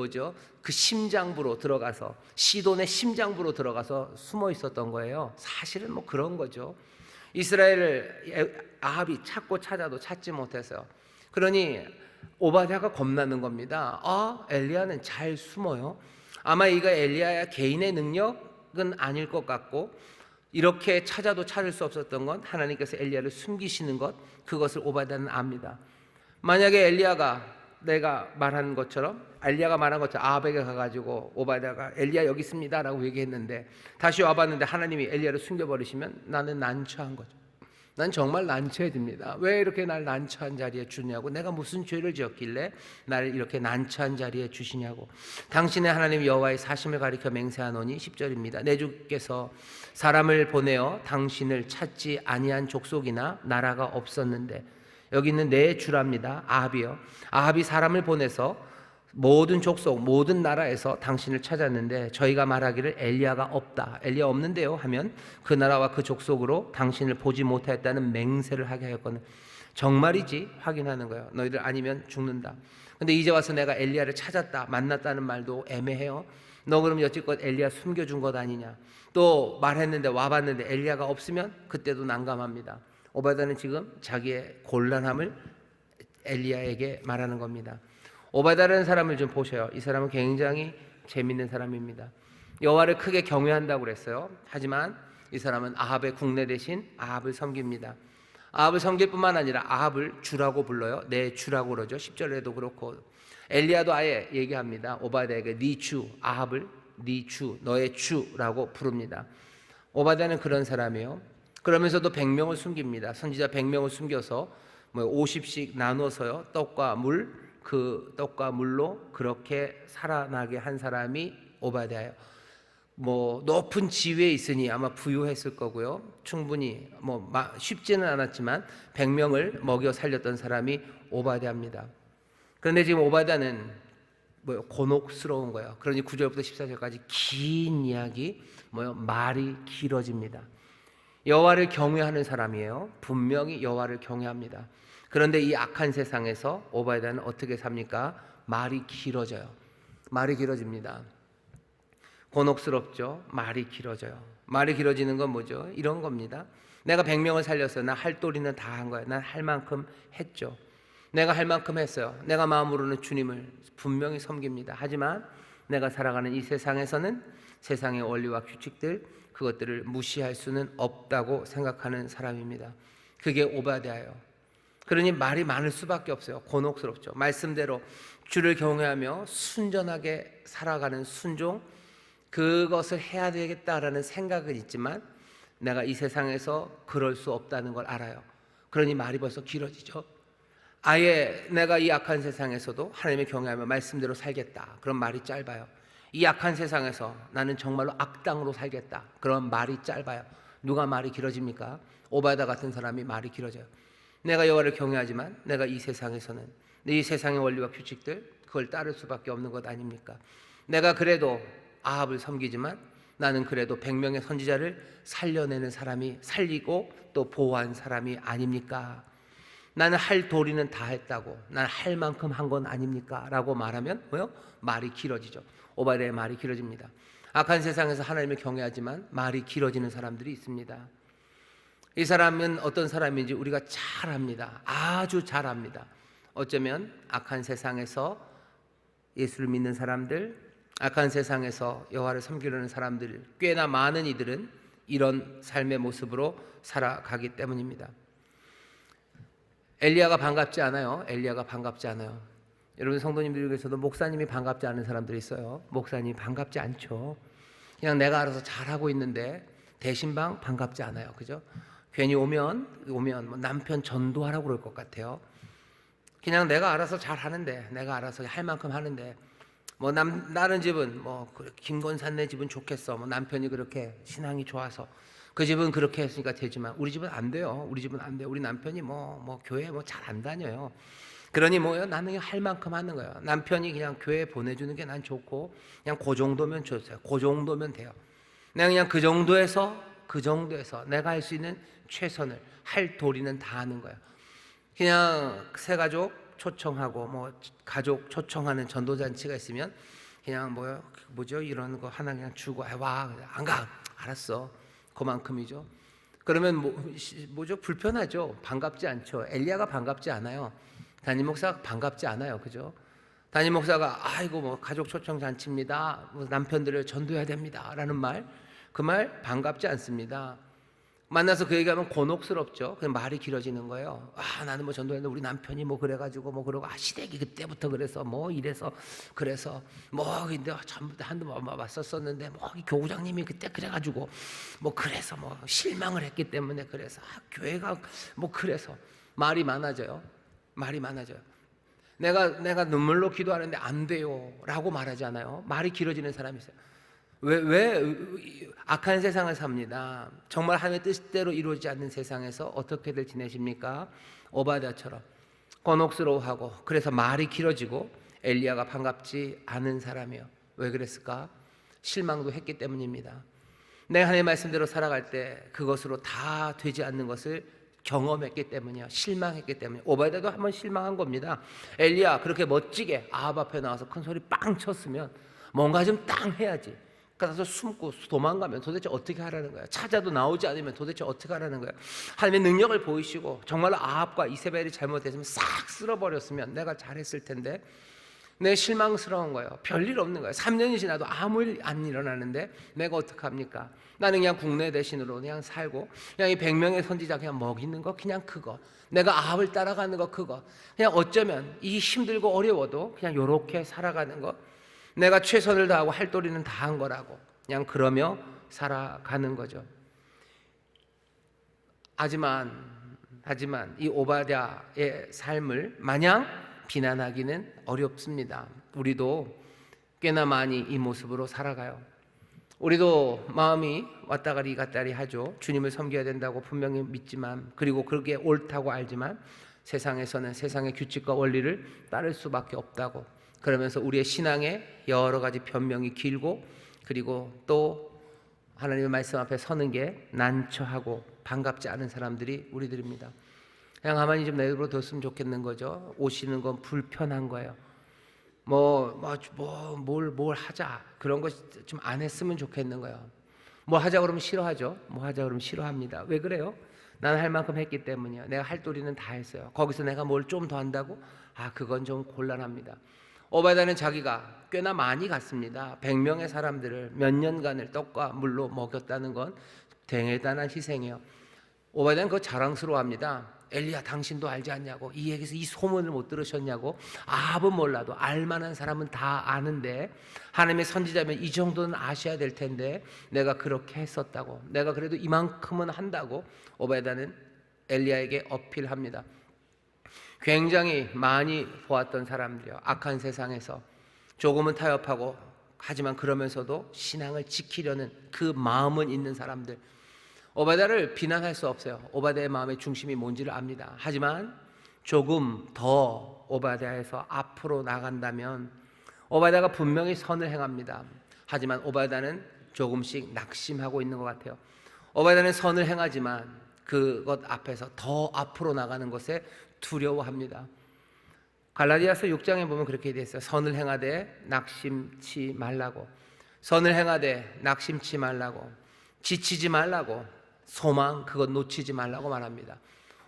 심장부로 들어가서 시돈의 심장부로 들어가서 숨어 있었던 거예요. 사실은 그런 거죠. 이스라엘을 아합이 찾고 찾아도 찾지 못했어요. 그러니 오바댜가 겁나는 겁니다. 엘리야는 잘 숨어요. 아마 이거 엘리야의 개인의 능력은 아닐 것 같고 이렇게 찾아도 찾을 수 없었던 건 하나님께서 엘리야를 숨기시는 것, 그것을 오바댜는 압니다. 만약에 엘리야가 말한 것처럼 아합에게 가가지고 오바댜가 엘리야 여기 있습니다 라고 얘기했는데 다시 와봤는데 하나님이 엘리야를 숨겨버리시면 나는 난처한 거죠. 난 정말 난처해집니다. 왜 이렇게 날 난처한 자리에 주냐고, 내가 무슨 죄를 지었길래 나를 이렇게 난처한 자리에 주시냐고. 당신의 하나님 여호와의 사심을 가리켜 맹세하노니 10절입니다. 내 주께서 사람을 보내어 당신을 찾지 아니한 족속이나 나라가 없었는데, 여기 있는 내 주랍니다. 아합이요. 아합이 사람을 보내서 모든 족속 모든 나라에서 당신을 찾았는데 저희가 말하기를 엘리야가 없다, 엘리야 없는데요 하면 그 나라와 그 족속으로 당신을 보지 못하였다는 맹세를 하게 하였거든. 정말이지 확인하는 거예요. 너희들 아니면 죽는다. 근데 이제 와서 내가 엘리야를 찾았다 만났다는 말도 애매해요. 너 그럼 여지껏 엘리야 숨겨준 것 아니냐. 또 말했는데 와봤는데 엘리야가 없으면 그때도 난감합니다. 오바댜는 지금 자기의 곤란함을 엘리야에게 말하는 겁니다. 오바댜라는 사람을 좀 보셔요. 이 사람은 굉장히 재밌는 사람입니다. 여호와를 크게 경외한다고 그랬어요. 하지만 이 사람은 아합의 국내 대신 아합을 섬깁니다. 아합을 섬길 뿐만 아니라 아합을 주라고 불러요. 내 주라고 그러죠. 10절에도 그렇고 엘리야도 아예 얘기합니다. 오바댜에게 네 주, 아합을 네 주, 너의 주라고 부릅니다. 오바댜는 그런 사람이에요. 그러면서도 100명을 숨깁니다. 선지자 100명을 숨겨서 50씩 나눠서요 떡과 물, 그 떡과 물로 그렇게 살아나게 한 사람이 오바댜예요. 높은 지위에 있으니 아마 부유했을 거고요. 충분히 쉽지는 않았지만 100명을 먹여 살렸던 사람이 오바댜입니다. 그런데 지금 오바댜는 곤혹스러운 거예요. 그러니 9절부터 14절까지 긴 이야기, 말이 길어집니다. 여호와를 경외하는 사람이에요. 분명히 여호와를 경외합니다. 그런데 이 악한 세상에서 오바댜는 어떻게 삽니까? 말이 길어져요. 말이 길어집니다. 곤혹스럽죠. 말이 길어져요. 말이 길어지는 건 뭐죠? 이런 겁니다. 내가 100명을 살렸어요. 나 할 도리는 다 한 거예요. 난 할 만큼 했죠. 내가 할 만큼 했어요. 내가 마음으로는 주님을 분명히 섬깁니다. 하지만 내가 살아가는 이 세상에서는 세상의 원리와 규칙들, 그것들을 무시할 수는 없다고 생각하는 사람입니다. 그게 오바댜예요. 그러니 말이 많을 수밖에 없어요. 곤혹스럽죠. 말씀대로 주를 경외하며 순전하게 살아가는 순종, 그것을 해야 되겠다라는 생각은 있지만 내가 이 세상에서 그럴 수 없다는 걸 알아요. 그러니 말이 벌써 길어지죠. 아예 내가 이 악한 세상에서도 하나님의 경외하며 말씀대로 살겠다, 그런 말이 짧아요. 이 악한 세상에서 나는 정말로 악당으로 살겠다, 그런 말이 짧아요. 누가 말이 길어집니까? 오바댜 같은 사람이 말이 길어져요. 내가 여호와를 경외하지만 내가 이 세상에서는 이 세상의 원리와 규칙들, 그걸 따를 수밖에 없는 것 아닙니까? 내가 그래도 아합을 섬기지만 나는 그래도 100명의 선지자를 살려내는 사람이, 살리고 또 보호한 사람이 아닙니까? 나는 할 도리는 다 했다고, 난 할 만큼 한 건 아닙니까? 라고 말하면 말이 길어지죠. 오바댜의 말이 길어집니다. 악한 세상에서 하나님을 경외하지만 말이 길어지는 사람들이 있습니다. 이 사람은 어떤 사람인지 우리가 잘 압니다. 아주 잘 압니다. 어쩌면 악한 세상에서 예수를 믿는 사람들, 악한 세상에서 여호와를 섬기려는 사람들, 꽤나 많은 이들은 이런 삶의 모습으로 살아가기 때문입니다. 엘리야가 반갑지 않아요. 엘리야가 반갑지 않아요. 여러분 성도님들 중에서도 목사님이 반갑지 않은 사람들이 있어요. 목사님이 반갑지 않죠. 그냥 내가 알아서 잘하고 있는데 대신방 반갑지 않아요. 그죠? 괜히 오면 남편 전도하라고 그럴 것 같아요. 그냥 내가 알아서 잘하는데, 내가 알아서 할 만큼 하는데 뭐 다른 집은 뭐 김건산네 집은 좋겠어. 뭐 남편이 그렇게 신앙이 좋아서 그 집은 그렇게 했으니까 되지만 우리 집은 안 돼요. 우리 집은 안 돼요. 우리 남편이 뭐 교회 뭐 잘 안 다녀요. 그러니 뭐요? 나는 그냥 할 만큼 하는 거예요. 남편이 그냥 교회 보내주는 게 난 좋고 그냥 그 정도면 좋어요. 그 정도면 돼요. 내가 그냥 그 정도에서 내가 할 수 있는 최선을 할 도리는 다 하는 거예요. 그냥 새 가족 초청하고 뭐 가족 초청하는 전도잔치가 있으면 그냥 뭐죠 이런 거 하나 그냥 주고 와 안 가 알았어 그만큼이죠. 그러면 뭐죠 불편하죠. 반갑지 않죠. 엘리야가 반갑지 않아요. 담임 목사가 반갑지 않아요. 그죠? 담임 목사가 아이고 뭐 가족 초청 잔치입니다. 뭐 남편들을 전도해야 됩니다라는 그 말 반갑지 않습니다. 만나서 그 얘기하면 곤혹스럽죠. 그냥 말이 길어지는 거예요. 나는 뭐 전도했는데 우리 남편이 뭐 그래가지고 뭐 그러고 시댁이 그때부터 그래서 뭐 이래서 그래서 뭐 근데 전부 다 한두 번 왔었었는데 뭐 교구장님이 그때 그래가지고 뭐 그래서 뭐 실망을 했기 때문에 그래서 교회가 뭐 그래서 말이 많아져요. 내가 눈물로 기도하는데 안 돼요라고 말하잖아요. 말이 길어지는 사람이 있어요. 왜 악한 세상을 삽니다. 정말 하나님의 뜻대로 이루어지지 않는 세상에서 어떻게들 지내십니까? 오바댜처럼 곤혹스러워하고 그래서 말이 길어지고 엘리야가 반갑지 않은 사람이요. 왜 그랬을까? 실망도 했기 때문입니다. 내가 하나님의 말씀대로 살아갈 때 그것으로 다 되지 않는 것을 경험했기 때문이요. 실망했기 때문에. 오바댜도 한번 실망한 겁니다. 엘리야 그렇게 멋지게 아합 앞에 나와서 큰 소리 빵 쳤으면 뭔가 좀 땅 해야지. 가서 숨고 도망가면 도대체 어떻게 하라는 거야? 찾아도 나오지 않으면 도대체 어떻게 하라는 거야? 하나님의 능력을 보이시고 정말로 아합과 이세벨이 잘못했으면 싹 쓸어버렸으면 내가 잘했을 텐데 내 실망스러운 거예요. 별일 없는 거예요. 3년이 지나도 아무 일 안 일어나는데 내가 어떡합니까? 나는 그냥 국내 대신으로 그냥 살고 그냥 이 100명의 선지자 그냥 먹이는 거 그냥 그거 내가 아합을 따라가는 거 그거 그냥 어쩌면 이 힘들고 어려워도 그냥 요렇게 살아가는 거 내가 최선을 다하고 할 도리는 다 한 거라고 그냥 그러며 살아가는 거죠. 하지만 이 오바댜의 삶을 마냥 비난하기는 어렵습니다. 우리도 꽤나 많이 이 모습으로 살아가요. 우리도 마음이 왔다가리 갔다리 하죠. 주님을 섬겨야 된다고 분명히 믿지만 그리고 그게 옳다고 알지만 세상에서는 세상의 규칙과 원리를 따를 수밖에 없다고 그러면서 우리의 신앙에 여러 가지 변명이 길고 그리고 또 하나님의 말씀 앞에 서는 게 난처하고 반갑지 않은 사람들이 우리들입니다. 그냥 가만히 좀 내버려뒀으면 좋겠는 거죠. 오시는 건 불편한 거예요. 뭘 하자 그런 거 좀 안 했으면 좋겠는 거예요. 뭐 하자 그러면 싫어하죠. 뭐 하자 그러면 싫어합니다. 왜 그래요? 나는 할 만큼 했기 때문이요. 내가 할 도리는 다 했어요. 거기서 내가 뭘 좀 더 한다고? 그건 좀 곤란합니다. 오바댜는 자기가 꽤나 많이 갔습니다. 100명의 사람들을 몇 년간을 떡과 물로 먹였다는 건 대단한 희생이에요. 오바댜는 그거 자랑스러워합니다. 엘리야 당신도 알지 않냐고 이 얘기에서 이 소문을 못 들으셨냐고 아합은 몰라도 알만한 사람은 다 아는데 하나님의 선지자면 이 정도는 아셔야 될 텐데 내가 그렇게 했었다고 내가 그래도 이만큼은 한다고 오바댜는 엘리야에게 어필합니다. 굉장히 많이 보았던 사람들이요. 악한 세상에서 조금은 타협하고 하지만 그러면서도 신앙을 지키려는 그 마음은 있는 사람들. 오바댜를 비난할 수 없어요. 오바댜의 마음의 중심이 뭔지를 압니다. 하지만 조금 더 오바댜에서 앞으로 나간다면 오바댜가 분명히 선을 행합니다. 하지만 오바댜는 조금씩 낙심하고 있는 것 같아요. 오바댜는 선을 행하지만 그것 앞에서 더 앞으로 나가는 것에 두려워합니다. 갈라디아서 6장에 보면 그렇게 되어 있어요. 선을 행하되 낙심치 말라고, 선을 행하되 낙심치 말라고, 지치지 말라고, 소망 그것 놓치지 말라고 말합니다.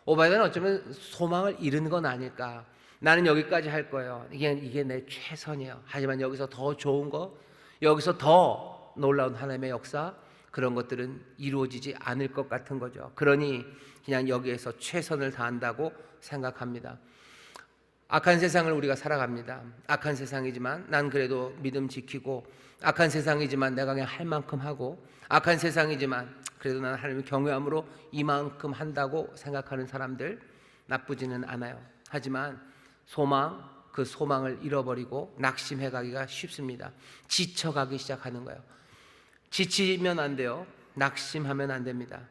오바댜는 어쩌면 소망을 잃은 건 아닐까. 나는 여기까지 할 거예요. 이게 내 최선이에요. 하지만 여기서 더 좋은 거, 여기서 더 놀라운 하나님의 역사, 그런 것들은 이루어지지 않을 것 같은 거죠. 그러니 그냥 여기에서 최선을 다한다고 생각합니다. 악한 세상을 우리가 살아갑니다. 악한 세상이지만 난 그래도 믿음 지키고, 악한 세상이지만 내가 그냥 할 만큼 하고, 악한 세상이지만 그래도 나는 하나님을 경외함으로 이만큼 한다고 생각하는 사람들 나쁘지는 않아요. 하지만 소망, 그 소망을 잃어버리고 낙심해 가기가 쉽습니다. 지쳐가기 시작하는 거예요. 지치면 안 돼요. 낙심하면 안 됩니다.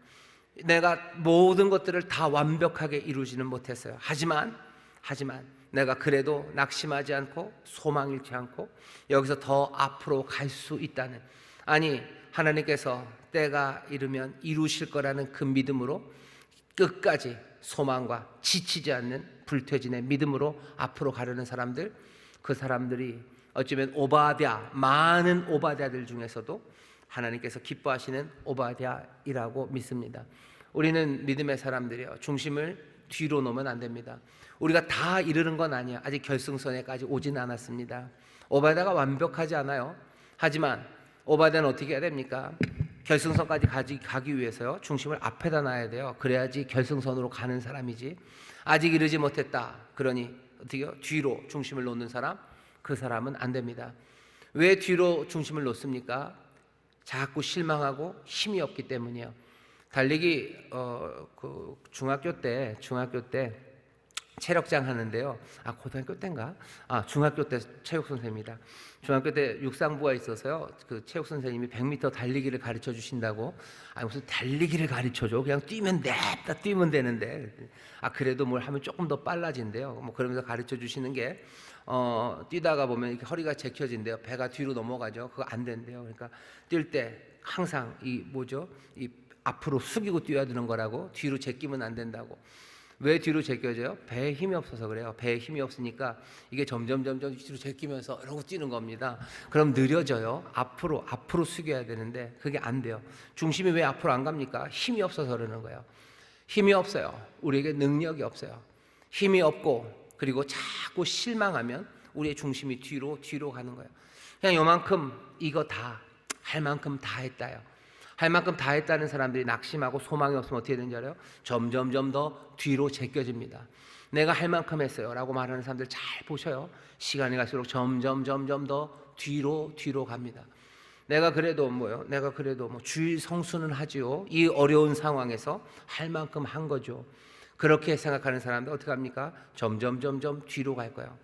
내가 모든 것들을 다 완벽하게 이루지는 못했어요. 하지만 내가 그래도 낙심하지 않고 소망 잃지 않고 여기서 더 앞으로 갈 수 있다는, 아니 하나님께서 때가 이르면 이루실 거라는 그 믿음으로 끝까지 소망과 지치지 않는 불퇴진의 믿음으로 앞으로 가려는 사람들, 그 사람들이 어쩌면 많은 오바댜들 중에서도 하나님께서 기뻐하시는 오바댜이라고 믿습니다. 우리는 믿음의 사람들이요, 중심을 뒤로 놓으면 안 됩니다. 우리가 다 이르는 건 아니야. 아직 결승선에까지 오진 않았습니다. 오바댜가 완벽하지 않아요. 하지만 오바댜는 어떻게 해야 됩니까? 결승선까지 가기 위해서요, 중심을 앞에다 놔야 돼요. 그래야지 결승선으로 가는 사람이지. 아직 이르지 못했다, 그러니 어떻게요? 뒤로 중심을 놓는 사람, 그 사람은 안 됩니다. 왜 뒤로 중심을 놓습니까? 자꾸 실망하고 힘이 없기 때문이에요. 달리기 그 중학교 때 체력장 하는데요. 고등학교 때인가? 중학교 때 체육 선생님입니다. 중학교 때 육상부가 있어서요, 그 체육 선생님이 100m 달리기를 가르쳐 주신다고. 무슨 달리기를 가르쳐 줘? 그냥 뛰면 되는데. 그래도 뭘 하면 조금 더 빨라진대요. 뭐 그러면서 가르쳐 주시는 게 뛰다가 보면 이렇게 허리가 제켜진대요. 배가 뒤로 넘어가죠. 그거 안 된대요. 그러니까 뛸 때 항상 이 앞으로 숙이고 뛰어야 되는 거라고, 뒤로 제끼면 안 된다고. 왜 뒤로 제껴져요? 배에 힘이 없어서 그래요. 배에 힘이 없으니까 이게 점점 뒤로 제끼면서 이러고 뛰는 겁니다. 그럼 느려져요. 앞으로 숙여야 되는데 그게 안 돼요. 중심이 왜 앞으로 안 갑니까? 힘이 없어서 그러는 거예요. 힘이 없어요. 우리에게 능력이 없어요. 힘이 없고, 그리고 자꾸 실망하면 우리의 중심이 뒤로 가는 거예요. 그냥 요만큼 이거 다 할 만큼 다 했다요. 할 만큼 다 했다는 사람들이 낙심하고 소망이 없으면 어떻게 되는지 알아요? 점점 더 뒤로 제껴집니다. 내가 할 만큼 했어요 라고 말하는 사람들 잘 보셔요. 시간이 갈수록 점점 더 뒤로 갑니다. 내가 그래도 주일 성수는 하지요. 이 어려운 상황에서 할 만큼 한 거죠. 그렇게 생각하는 사람들 어떻게 합니까? 점점 뒤로 갈 거예요.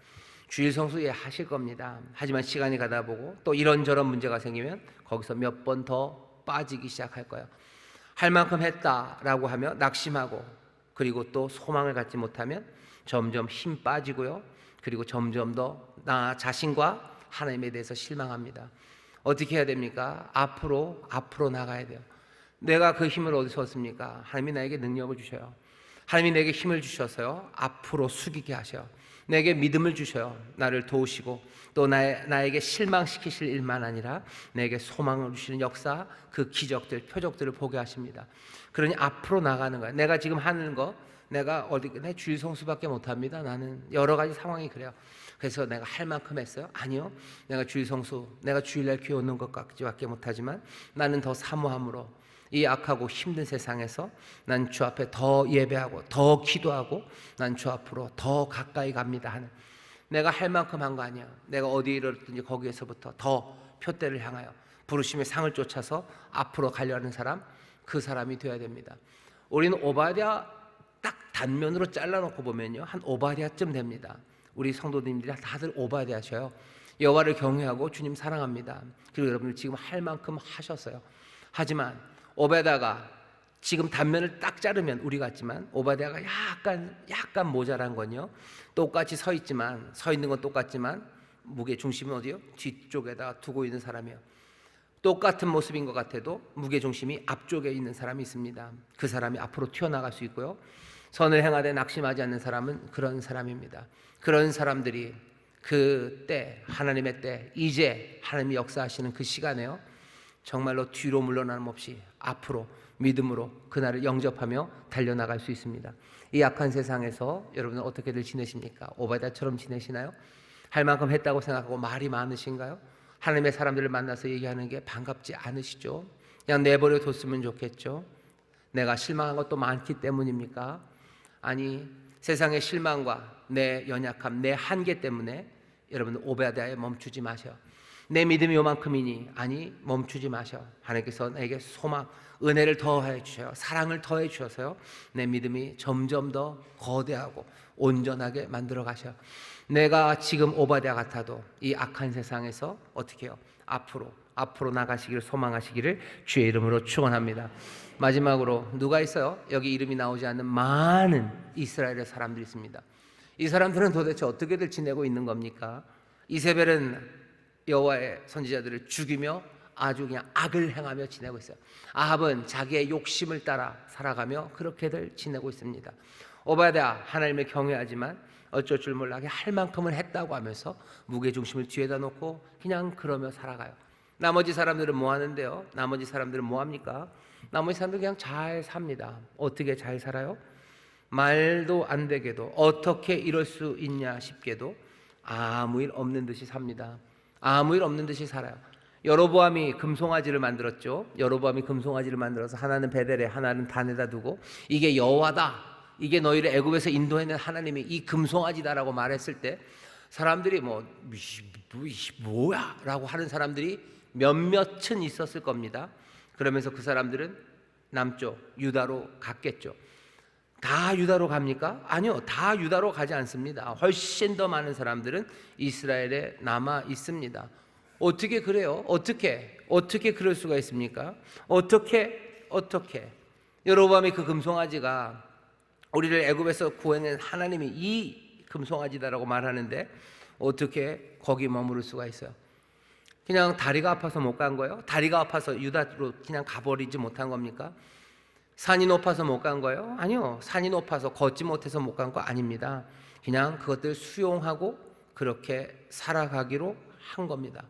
주일 성수 하실 겁니다. 하지만 시간이 가다 보고 또 이런저런 문제가 생기면 거기서 몇 번 더 빠지기 시작할 거예요. 할 만큼 했다라고 하며 낙심하고, 그리고 또 소망을 갖지 못하면 점점 힘 빠지고요. 그리고 점점 더 나 자신과 하나님에 대해서 실망합니다. 어떻게 해야 됩니까? 앞으로 나가야 돼요. 내가 그 힘을 어디서 얻습니까? 하나님이 나에게 능력을 주셔요. 하나님이 내게 힘을 주셔서요, 앞으로 숙이게 하셔요. 내게 믿음을 주셔요. 나를 도우시고 또 나에게 실망시키실 일만 아니라 내게 소망을 주시는 역사, 그 기적들, 표적들을 보게 하십니다. 그러니 앞으로 나가는 거예요. 내가 지금 하는 거, 내가 내 주일 성수밖에 못합니다. 나는 여러 가지 상황이 그래요. 그래서 내가 할 만큼 했어요? 아니요. 내가 주일 성수, 내가 주일날 교회 오는 것까지밖에 못하지만 나는 더 사모함으로 이 악하고 힘든 세상에서 난 주 앞에 더 예배하고 더 기도하고 난 주 앞으로 더 가까이 갑니다 하는, 내가 할 만큼 한 거 아니야. 내가 어디에 이르렀든지 거기에서부터 더 표대를 향하여 부르심의 상을 쫓아서 앞으로 가려는 사람, 그 사람이 되어야 됩니다. 우리는 오바댜 딱 단면으로 잘라놓고 보면요, 한 오바댜쯤 됩니다. 우리 성도님들이 다들 오바댜셔요. 여호와를 경외하고 주님 사랑합니다. 그리고 여러분들 지금 할 만큼 하셨어요. 하지만 오바댜가 지금 단면을 딱 자르면 우리 같지만, 오바댜가 약간 모자란 건요, 똑같이 서 있는 건 똑같지만 무게 중심은 어디요? 뒤쪽에다 두고 있는 사람이에요. 똑같은 모습인 것 같아도 무게 중심이 앞쪽에 있는 사람이 있습니다. 그 사람이 앞으로 튀어나갈 수 있고요. 선을 행하되 낙심하지 않는 사람은 그런 사람입니다. 그런 사람들이 그 때, 하나님의 때, 이제 하나님이 역사하시는 그 시간에요, 정말로 뒤로 물러나는 없이 앞으로 믿음으로 그날을 영접하며 달려나갈 수 있습니다. 이 악한 세상에서 여러분은 어떻게들 지내십니까? 오바댜처럼 지내시나요? 할 만큼 했다고 생각하고 말이 많으신가요? 하나님의 사람들을 만나서 얘기하는 게 반갑지 않으시죠? 그냥 내버려 뒀으면 좋겠죠? 내가 실망한 것도 많기 때문입니까? 아니, 세상의 실망과 내 연약함, 내 한계 때문에 여러분 오바댜에 멈추지 마세요. 내 믿음이 요만큼이니, 아니 멈추지 마셔. 하나님께서 내게 소망, 은혜를 더해 주셔요. 사랑을 더해 주셔서요, 내 믿음이 점점 더 거대하고 온전하게 만들어 가셔. 내가 지금 오바댜 같아도 이 악한 세상에서 어떻게 해요? 앞으로 나가시기를 소망하시기를 주의 이름으로 축원합니다. 마지막으로 누가 있어요? 여기 이름이 나오지 않는 많은 이스라엘의 사람들이 있습니다. 이 사람들은 도대체 어떻게들 지내고 있는 겁니까? 이세벨은 여호와의 선지자들을 죽이며 아주 그냥 악을 행하며 지내고 있어요. 아합은 자기의 욕심을 따라 살아가며 그렇게들 지내고 있습니다. 오바댜 하나님을 경외하지만 어쩔 줄 몰라 할 만큼은 했다고 하면서 무게중심을 뒤에다 놓고 그냥 그러며 살아가요. 나머지 사람들은 뭐 하는데요? 나머지 사람들은 뭐 합니까? 나머지 사람들은 그냥 잘 삽니다. 어떻게 잘 살아요? 말도 안 되게도 어떻게 이럴 수 있냐 싶게도 아무 일 없는 듯이 삽니다. 아무 일 없는 듯이 살아요. 여로보암이 금송아지를 만들었죠. 여로보암이 금송아지를 만들어서 하나는 베델에 하나는 단에다 두고 이게 여호와다, 이게 너희를 애굽에서 인도해낸 하나님이 이 금송아지다라고 말했을 때 사람들이 뭐야 라고 하는 사람들이 몇몇은 있었을 겁니다. 그러면서 그 사람들은 남쪽 유다로 갔겠죠. 다 유다로 갑니까? 아니요, 다 유다로 가지 않습니다. 훨씬 더 많은 사람들은 이스라엘에 남아 있습니다. 어떻게 그래요? 어떻게 그럴 수가 있습니까? 어떻게 여로보암이 그 금송아지가 우리를 애굽에서 구해낸 하나님이 이 금송아지다라고 말하는데 어떻게 거기 머무를 수가 있어요? 그냥 다리가 아파서 못 간 거예요? 다리가 아파서 유다로 그냥 가버리지 못한 겁니까? 산이 높아서 못 간 거예요? 아니요, 산이 높아서 걷지 못해서 못 간 거 아닙니다. 그냥 그것들 수용하고 그렇게 살아가기로 한 겁니다.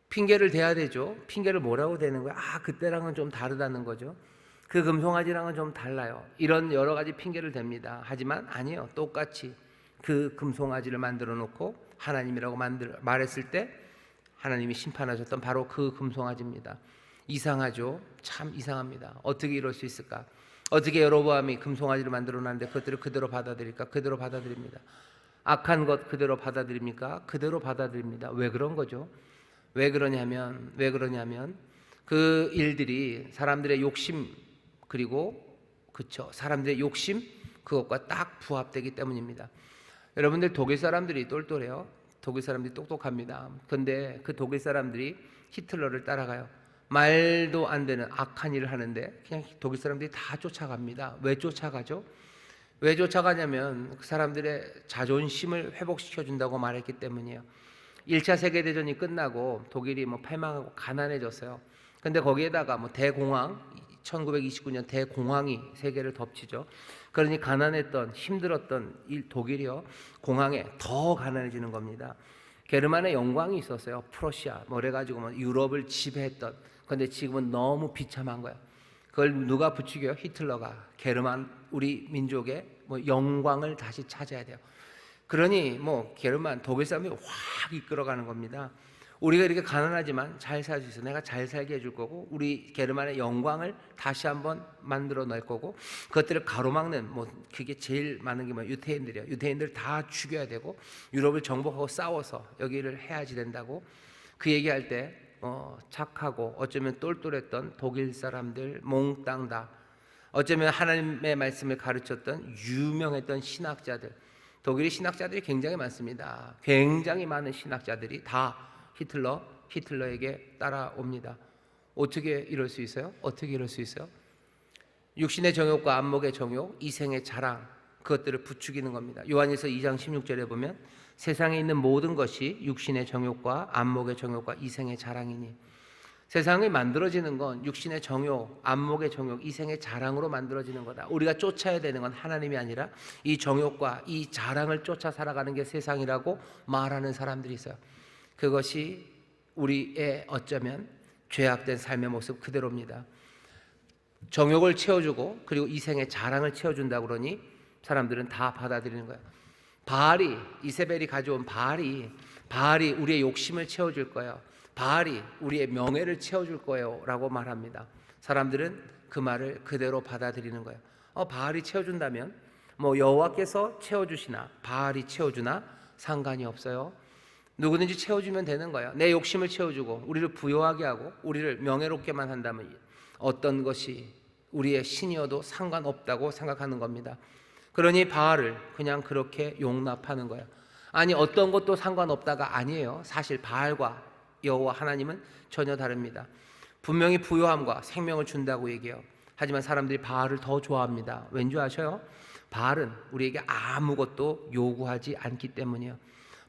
핑계를 대야 되죠. 핑계를 뭐라고 대는 거예요? 그때랑은 좀 다르다는 거죠. 그 금송아지랑은 좀 달라요. 이런 여러 가지 핑계를 댑니다. 하지만 아니요, 똑같이 그 금송아지를 만들어 놓고 하나님이라고 말했을 때 하나님이 심판하셨던 바로 그 금송아지입니다. 이상하죠? 참 이상합니다. 어떻게 이럴 수 있을까? 어떻게 여로보암이 금송아지를 만들어 놨는데 그것들을 그대로 받아들일까? 그대로 받아들입니다. 악한 것 그대로 받아들입니까? 그대로 받아들입니다. 왜 그런 거죠? 왜 그러냐면 그 일들이 사람들의 욕심, 그리고 사람들의 욕심, 그것과 딱 부합되기 때문입니다. 여러분들, 독일 사람들이 똘똘해요. 독일 사람들이 똑똑합니다. 그런데 그 독일 사람들이 히틀러를 따라가요. 말도 안 되는 악한 일을 하는데 그냥 독일 사람들이 다 쫓아갑니다. 왜 쫓아가죠? 왜 쫓아가냐면 그 사람들의 자존심을 회복시켜준다고 말했기 때문이에요. 1차 세계대전이 끝나고 독일이 패망하고 가난해졌어요. 근데 거기에다가 대공황, 1929년 대공황이 세계를 덮치죠. 그러니 가난했던, 힘들었던 독일이요, 공황에 더 가난해지는 겁니다. 게르만의 영광이 있었어요. 프러시아 그래가지고 유럽을 지배했던. 그런데 지금은 너무 비참한 거야. 그걸 누가 부추겨요? 히틀러가. 게르만, 우리 민족의 영광을 다시 찾아야 돼요. 그러니 게르만 독일 사람이 확 이끌어가는 겁니다. 우리가 이렇게 가난하지만 잘 살 수 있어. 내가 잘 살게 해줄 거고, 우리 게르만의 영광을 다시 한번 만들어 낼 거고, 그것들을 가로막는 그게 제일 많은 게 유태인들이에요. 유태인들 다 죽여야 되고 유럽을 정복하고 싸워서 여기를 해야지 된다고 그 얘기할 때 착하고 어쩌면 똘똘했던 독일 사람들 몽땅 다, 어쩌면 하나님의 말씀을 가르쳤던 유명했던 신학자들, 독일의 신학자들이 굉장히 많습니다. 굉장히 많은 신학자들이 다 히틀러에게 따라옵니다. 어떻게 이럴 수 있어요? 육신의 정욕과 안목의 정욕, 이생의 자랑, 그것들을 부추기는 겁니다. 요한일서 2장 16절에 보면 세상에 있는 모든 것이 육신의 정욕과 안목의 정욕과 이생의 자랑이니, 세상이 만들어지는 건 육신의 정욕, 안목의 정욕, 이생의 자랑으로 만들어지는 거다. 우리가 쫓아야 되는 건 하나님이 아니라 이 정욕과 이 자랑을 쫓아 살아가는 게 세상이라고 말하는 사람들이 있어요. 그것이 우리의 어쩌면 죄악된 삶의 모습 그대로입니다. 정욕을 채워주고 그리고 이생의 자랑을 채워준다고 그러니 사람들은 다 받아들이는 거예요. 이세벨이 가져온 바알이 우리의 욕심을 채워줄 거예요. 바알이 우리의 명예를 채워줄 거예요 라고 말합니다. 사람들은 그 말을 그대로 받아들이는 거예요. 바알이 채워준다면 여호와께서 채워주시나 바알이 채워주나 상관이 없어요. 누구든지 채워주면 되는 거예요. 내 욕심을 채워주고 우리를 부요하게 하고 우리를 명예롭게만 한다면 어떤 것이 우리의 신이어도 상관없다고 생각하는 겁니다. 그러니 바알을 그냥 그렇게 용납하는 거예요. 아니 어떤 것도 상관없다가 아니에요. 사실 바알과 여호와 하나님은 전혀 다릅니다. 분명히 부요함과 생명을 준다고 얘기해요. 하지만 사람들이 바알을 더 좋아합니다. 왠지 아셔요? 바알은 우리에게 아무것도 요구하지 않기 때문이에요.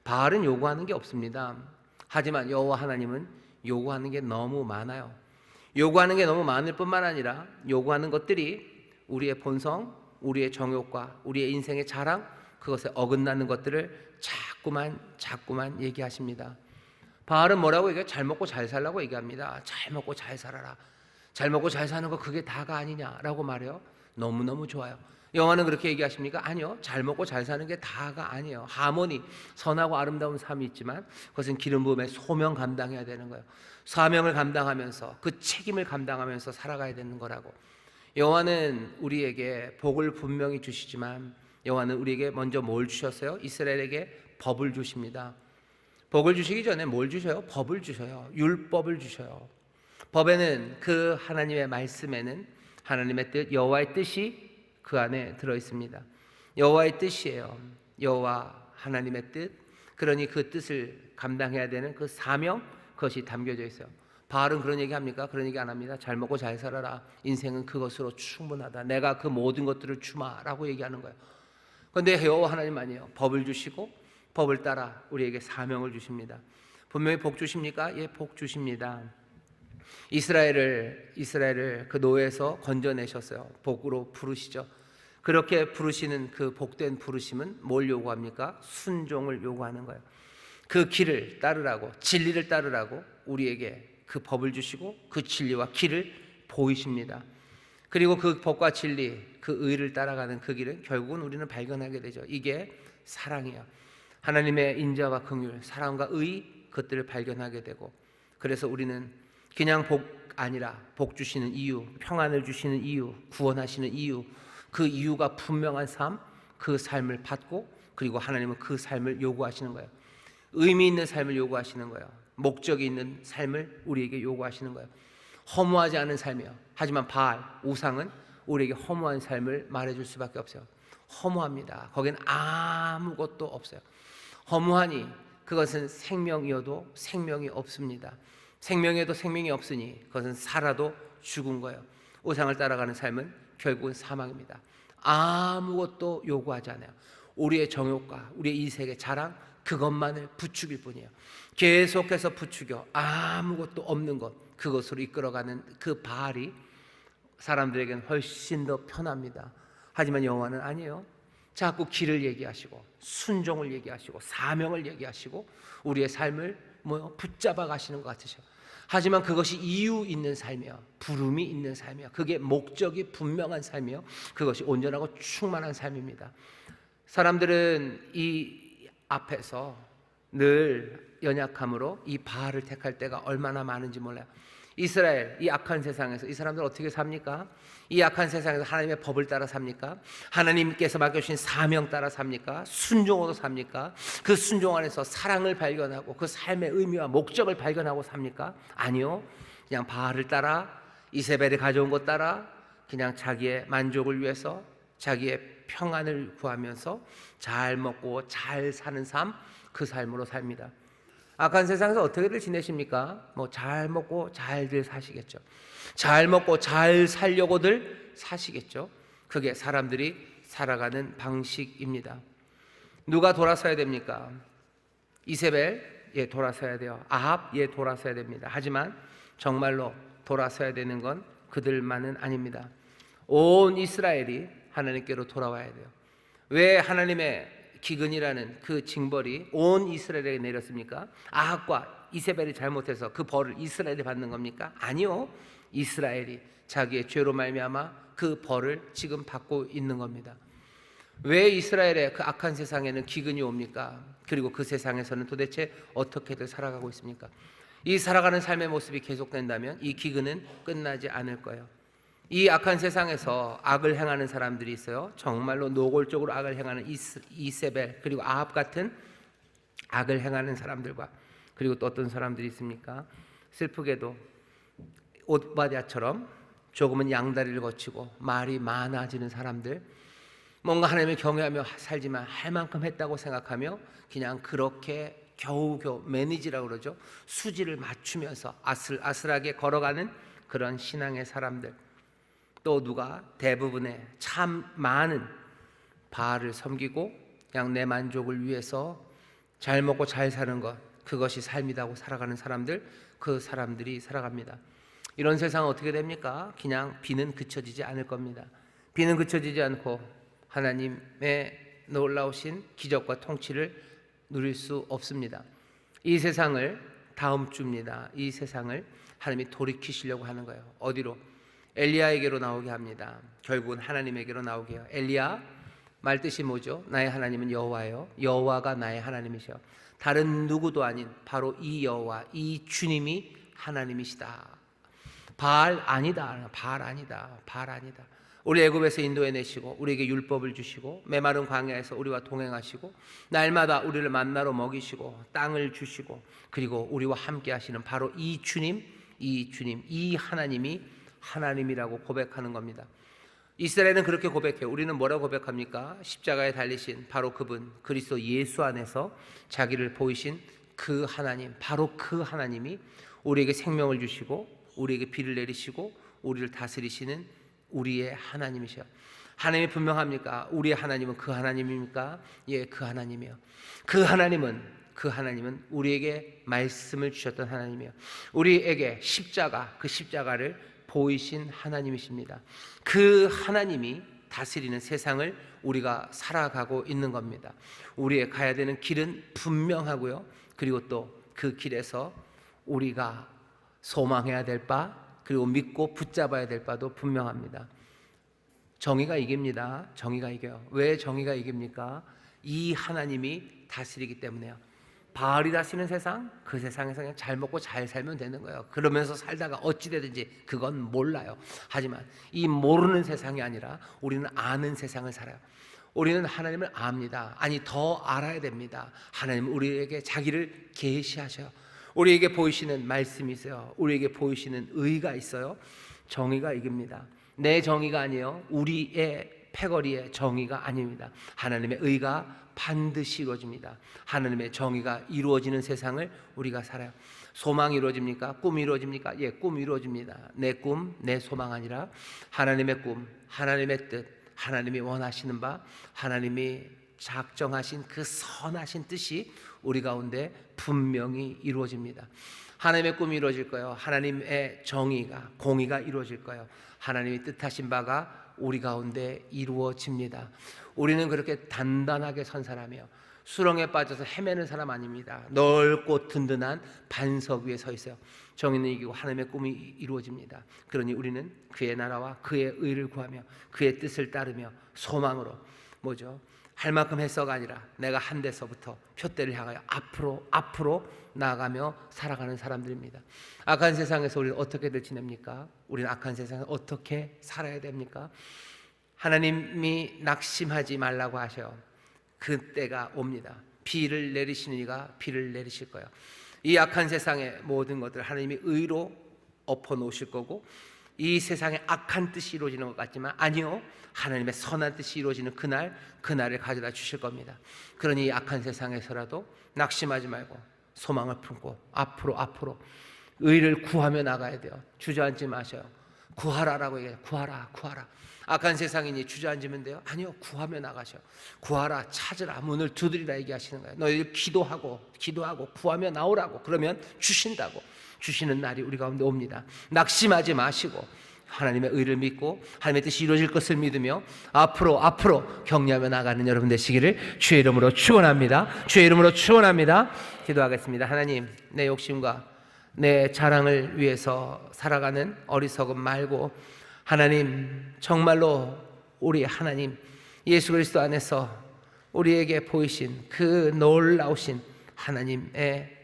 바알은 요구하는 게 없습니다. 하지만 여호와 하나님은 요구하는 게 너무 많아요. 요구하는 게 너무 많을 뿐만 아니라 요구하는 것들이 우리의 본성, 우리의 정욕과 우리의 인생의 자랑, 그것에 어긋나는 것들을 자꾸만 얘기하십니다. 바알은 뭐라고 얘기해요? 잘 먹고 잘 살라고 얘기합니다. 잘 먹고 잘 살아라. 잘 먹고 잘 사는 거 그게 다가 아니냐라고 말해요. 너무너무 좋아요. 여호와는 그렇게 얘기하십니까? 아니요. 잘 먹고 잘 사는 게 다가 아니에요. 하모니, 선하고 아름다운 삶이 있지만 그것은 기름 부음의 소명 감당해야 되는 거예요. 사명을 감당하면서 그 책임을 감당하면서 살아가야 되는 거라고. 여호와는 우리에게 복을 분명히 주시지만 여호와는 우리에게 먼저 뭘 주셨어요? 이스라엘에게 법을 주십니다. 복을 주시기 전에 뭘 주셔요? 법을 주셔요. 율법을 주셔요. 법에는 그 하나님의 말씀에는 하나님의 뜻, 여호와의 뜻이 그 안에 들어 있습니다. 여호와의 뜻이에요. 여호와 하나님의 뜻. 그러니 그 뜻을 감당해야 되는 그 사명, 그것이 담겨져 있어요. 바알은 그런 얘기 합니까? 그런 얘기 안 합니다. 잘 먹고 잘 살아라. 인생은 그것으로 충분하다. 내가 그 모든 것들을 주마라고 얘기하는 거예요. 그런데 여호와 하나님 아니에요. 법을 주시고 법을 따라 우리에게 사명을 주십니다. 분명히 복 주십니까? 예, 복 주십니다. 이스라엘을 그 노예에서 건져내셨어요. 복으로 부르시죠. 그렇게 부르시는 그 복된 부르심은 뭘 요구합니까? 순종을 요구하는 거예요. 그 길을 따르라고, 진리를 따르라고 우리에게 그 법을 주시고 그 진리와 길을 보이십니다. 그리고 그 법과 진리, 그 의를 따라가는 그 길은 결국은 우리는 발견하게 되죠. 이게 사랑이에요. 하나님의 인자와 긍휼, 사랑과 의, 그것들을 발견하게 되고, 그래서 우리는 그냥 복 아니라 복 주시는 이유, 평안을 주시는 이유, 구원하시는 이유, 그 이유가 분명한 삶, 그 삶을 받고, 그리고 하나님은 그 삶을 요구하시는 거예요. 의미 있는 삶을 요구하시는 거예요. 목적이 있는 삶을 우리에게 요구하시는 거예요. 허무하지 않은 삶이에요. 하지만 바알, 우상은 우리에게 허무한 삶을 말해줄 수밖에 없어요. 허무합니다. 거기는 아무것도 없어요. 허무하니 그것은 생명이어도 생명이 없습니다. 생명에도 생명이 없으니 그것은 살아도 죽은 거예요. 우상을 따라가는 삶은 결국은 사망입니다. 아무것도 요구하지 않아요. 우리의 정욕과 우리의 이색의 자랑, 그것만을 부추길 뿐이에요. 계속해서 부추겨 아무것도 없는 것, 그것으로 이끌어가는 그 바알이 사람들에게는 훨씬 더 편합니다. 하지만 여호와는 아니에요. 자꾸 길을 얘기하시고 순종을 얘기하시고 사명을 얘기하시고 우리의 삶을 붙잡아 가시는 것 같으셔. 하지만 그것이 이유 있는 삶이야. 부름이 있는 삶이야. 그게 목적이 분명한 삶이요. 그것이 온전하고 충만한 삶입니다. 사람들은 이 앞에서 늘 연약함으로 이 바알을 택할 때가 얼마나 많은지 몰라요. 이스라엘, 이 악한 세상에서 이 사람들 어떻게 삽니까? 이 악한 세상에서 하나님의 법을 따라 삽니까? 하나님께서 맡겨주신 사명 따라 삽니까? 순종으로 삽니까? 그 순종 안에서 사랑을 발견하고 그 삶의 의미와 목적을 발견하고 삽니까? 아니요. 그냥 바알을 따라, 이세벨이 가져온 것 따라 그냥 자기의 만족을 위해서 자기의 평안을 구하면서 잘 먹고 잘 사는 삶, 그 삶으로 삽니다. 악한 세상에서 어떻게들 지내십니까? 잘 먹고 잘들 사시겠죠. 잘 먹고 잘 살려고들 사시겠죠. 그게 사람들이 살아가는 방식입니다. 누가 돌아서야 됩니까? 이세벨, 예, 돌아서야 돼요. 아합, 예, 돌아서야 됩니다. 하지만 정말로 돌아서야 되는 건 그들만은 아닙니다. 온 이스라엘이 하나님께로 돌아와야 돼요. 왜 하나님의 기근이라는 그 징벌이 온 이스라엘에게 내렸습니까? 아합과 이세벨이 잘못해서 그 벌을 이스라엘이 받는 겁니까? 아니요. 이스라엘이 자기의 죄로 말미암아 그 벌을 지금 받고 있는 겁니다. 왜 이스라엘의 그 악한 세상에는 기근이 옵니까? 그리고 그 세상에서는 도대체 어떻게들 살아가고 있습니까? 이 살아가는 삶의 모습이 계속된다면 이 기근은 끝나지 않을 거예요. 이 악한 세상에서 악을 행하는 사람들이 있어요. 정말로 노골적으로 악을 행하는 이세벨 그리고 아합 같은 악을 행하는 사람들과, 그리고 또 어떤 사람들이 있습니까? 슬프게도 오바댜처럼 조금은 양다리를 거치고 말이 많아지는 사람들, 뭔가 하나님을 경외하며 살지만 할 만큼 했다고 생각하며 그냥 그렇게 겨우겨우 매니지라고 그러죠. 수지를 맞추면서 아슬아슬하게 걸어가는 그런 신앙의 사람들, 또 누가 대부분의 참 많은 바알을 섬기고 그냥 내 만족을 위해서 잘 먹고 잘 사는 것, 그것이 삶이라고 살아가는 사람들, 그 사람들이 살아갑니다. 이런 세상은 어떻게 됩니까? 그냥 비는 그쳐지지 않을 겁니다. 비는 그쳐지지 않고 하나님의 놀라우신 기적과 통치를 누릴 수 없습니다. 이 세상을 다음 주입니다. 이 세상을 하나님이 돌이키시려고 하는 거예요. 어디로? 엘리야에게로 나오게 합니다. 결국은 하나님에게로 나오게 해요. 엘리야, 말뜻이 뭐죠? 나의 하나님은 여호와예요. 여호와가 나의 하나님이셔. 다른 누구도 아닌 바로 이 여호와, 이 주님이 하나님이시다. 바알 아니다. 바알 아니다. 바알 아니다. 우리 애굽에서 인도해 내시고 우리에게 율법을 주시고 메마른 광야에서 우리와 동행하시고 날마다 우리를 만나러 먹이시고 땅을 주시고 그리고 우리와 함께 하시는 바로 이 주님, 이 하나님이 하나님이라고 고백하는 겁니다. 이스라엘은 그렇게 고백해요. 우리는 뭐라고 고백합니까? 십자가에 달리신 바로 그분, 그리스도 예수 안에서 자기를 보이신 그 하나님, 바로 그 하나님이 우리에게 생명을 주시고 우리에게 비를 내리시고 우리를 다스리시는 우리의 하나님이셔. 하나님이 분명합니까? 우리의 하나님은 그 하나님입니까? 예, 그 하나님이요. 그 하나님은 우리에게 말씀을 주셨던 하나님이요. 우리에게 그 십자가를 보이신 하나님이십니다. 그 하나님이 다스리는 세상을 우리가 살아가고 있는 겁니다. 우리의 가야 되는 길은 분명하고요. 그리고 또 그 길에서 우리가 소망해야 될 바, 그리고 믿고 붙잡아야 될 바도 분명합니다. 정의가 이깁니다. 정의가 이겨요. 왜 정의가 이깁니까? 이 하나님이 다스리기 때문에요. 바알이 다스리는 세상, 그 세상에서 그냥 잘 먹고 잘 살면 되는 거예요. 그러면서 살다가 어찌 되든지 그건 몰라요. 하지만 이 모르는 세상이 아니라 우리는 아는 세상을 살아요. 우리는 하나님을 압니다. 아니, 더 알아야 됩니다. 하나님은 우리에게 자기를 계시하셔요. 우리에게 보이시는 말씀이 있어요. 우리에게 보이시는 의가 있어요. 정의가 이깁니다. 내 정의가 아니에요. 우리의 패거리의 정의가 아닙니다. 하나님의 의가 반드시 이루어집니다. 하나님의 정의가 이루어지는 세상을 우리가 살아요. 소망이 이루어집니까? 꿈이 이루어집니까? 예, 꿈이 이루어집니다. 내 꿈, 내 소망 아니라 하나님의 꿈, 하나님의 뜻, 하나님이 원하시는 바, 하나님이 작정하신 그 선하신 뜻이 우리 가운데 분명히 이루어집니다. 하나님의 꿈이 이루어질 거예요. 하나님의 정의가, 공의가 이루어질 거예요. 하나님이 뜻하신 바가 우리 가운데 이루어집니다. 우리는 그렇게 단단하게 선 사람이에요. 수렁에 빠져서 헤매는 사람 아닙니다. 넓고 든든한 반석 위에 서 있어요. 정의는 이기고 하나님의 꿈이 이루어집니다. 그러니 우리는 그의 나라와 그의 의를 구하며 그의 뜻을 따르며 소망으로, 뭐죠? 할 만큼 했어가 아니라 내가 한 데서부터 표대를 향하여 앞으로 나아가며 살아가는 사람들입니다. 악한 세상에서 우리는 어떻게들 지냅니까? 우리는 악한 세상에 어떻게 살아야 됩니까? 하나님이 낙심하지 말라고 하셔요. 그때가 옵니다. 비를 내리시는 이가 비를 내리실 거예요. 이 악한 세상의 모든 것들 하나님이 의로 엎어 놓으실 거고, 이 세상에 악한 뜻이 이루어지는 것 같지만 아니요, 하나님의 선한 뜻이 이루어지는 그날을 가져다 주실 겁니다. 그러니 이 악한 세상에서라도 낙심하지 말고 소망을 품고 앞으로 의를 구하며 나가야 돼요. 주저앉지 마셔요. 구하라라고 얘기해요. 구하라. 악한 세상이니 주저앉으면 돼요? 아니요, 구하며 나가셔. 구하라, 찾으라, 문을 두드리라 얘기하시는 거예요. 너희들 기도하고 구하며 나오라고. 그러면 주신다고. 주시는 날이 우리 가운데 옵니다. 낙심하지 마시고 하나님의 의를 믿고 하나님의 뜻이 이루어질 것을 믿으며 앞으로 격려하며 나가는 여러분 되시기를 주의 이름으로 축원합니다. 주의 이름으로 축원합니다. 기도하겠습니다. 하나님, 내 욕심과 내 자랑을 위해서 살아가는 어리석음 말고, 하나님, 정말로 우리 하나님 예수 그리스도 안에서 우리에게 보이신 그 놀라우신 하나님의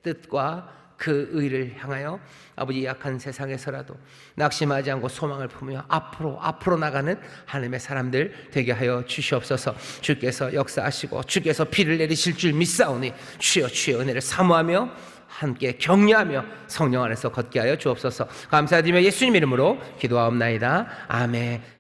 뜻과 그 의를 향하여 아버지 약한 세상에서라도 낙심하지 않고 소망을 품으며 앞으로 나가는 하나님의 사람들 되게 하여 주시옵소서. 주께서 역사하시고 주께서 비를 내리실 줄 믿사오니 주여 주의 은혜를 사모하며 함께 격려하며 성령 안에서 걷게 하여 주옵소서. 감사드리며 예수님 이름으로 기도하옵나이다. 아멘.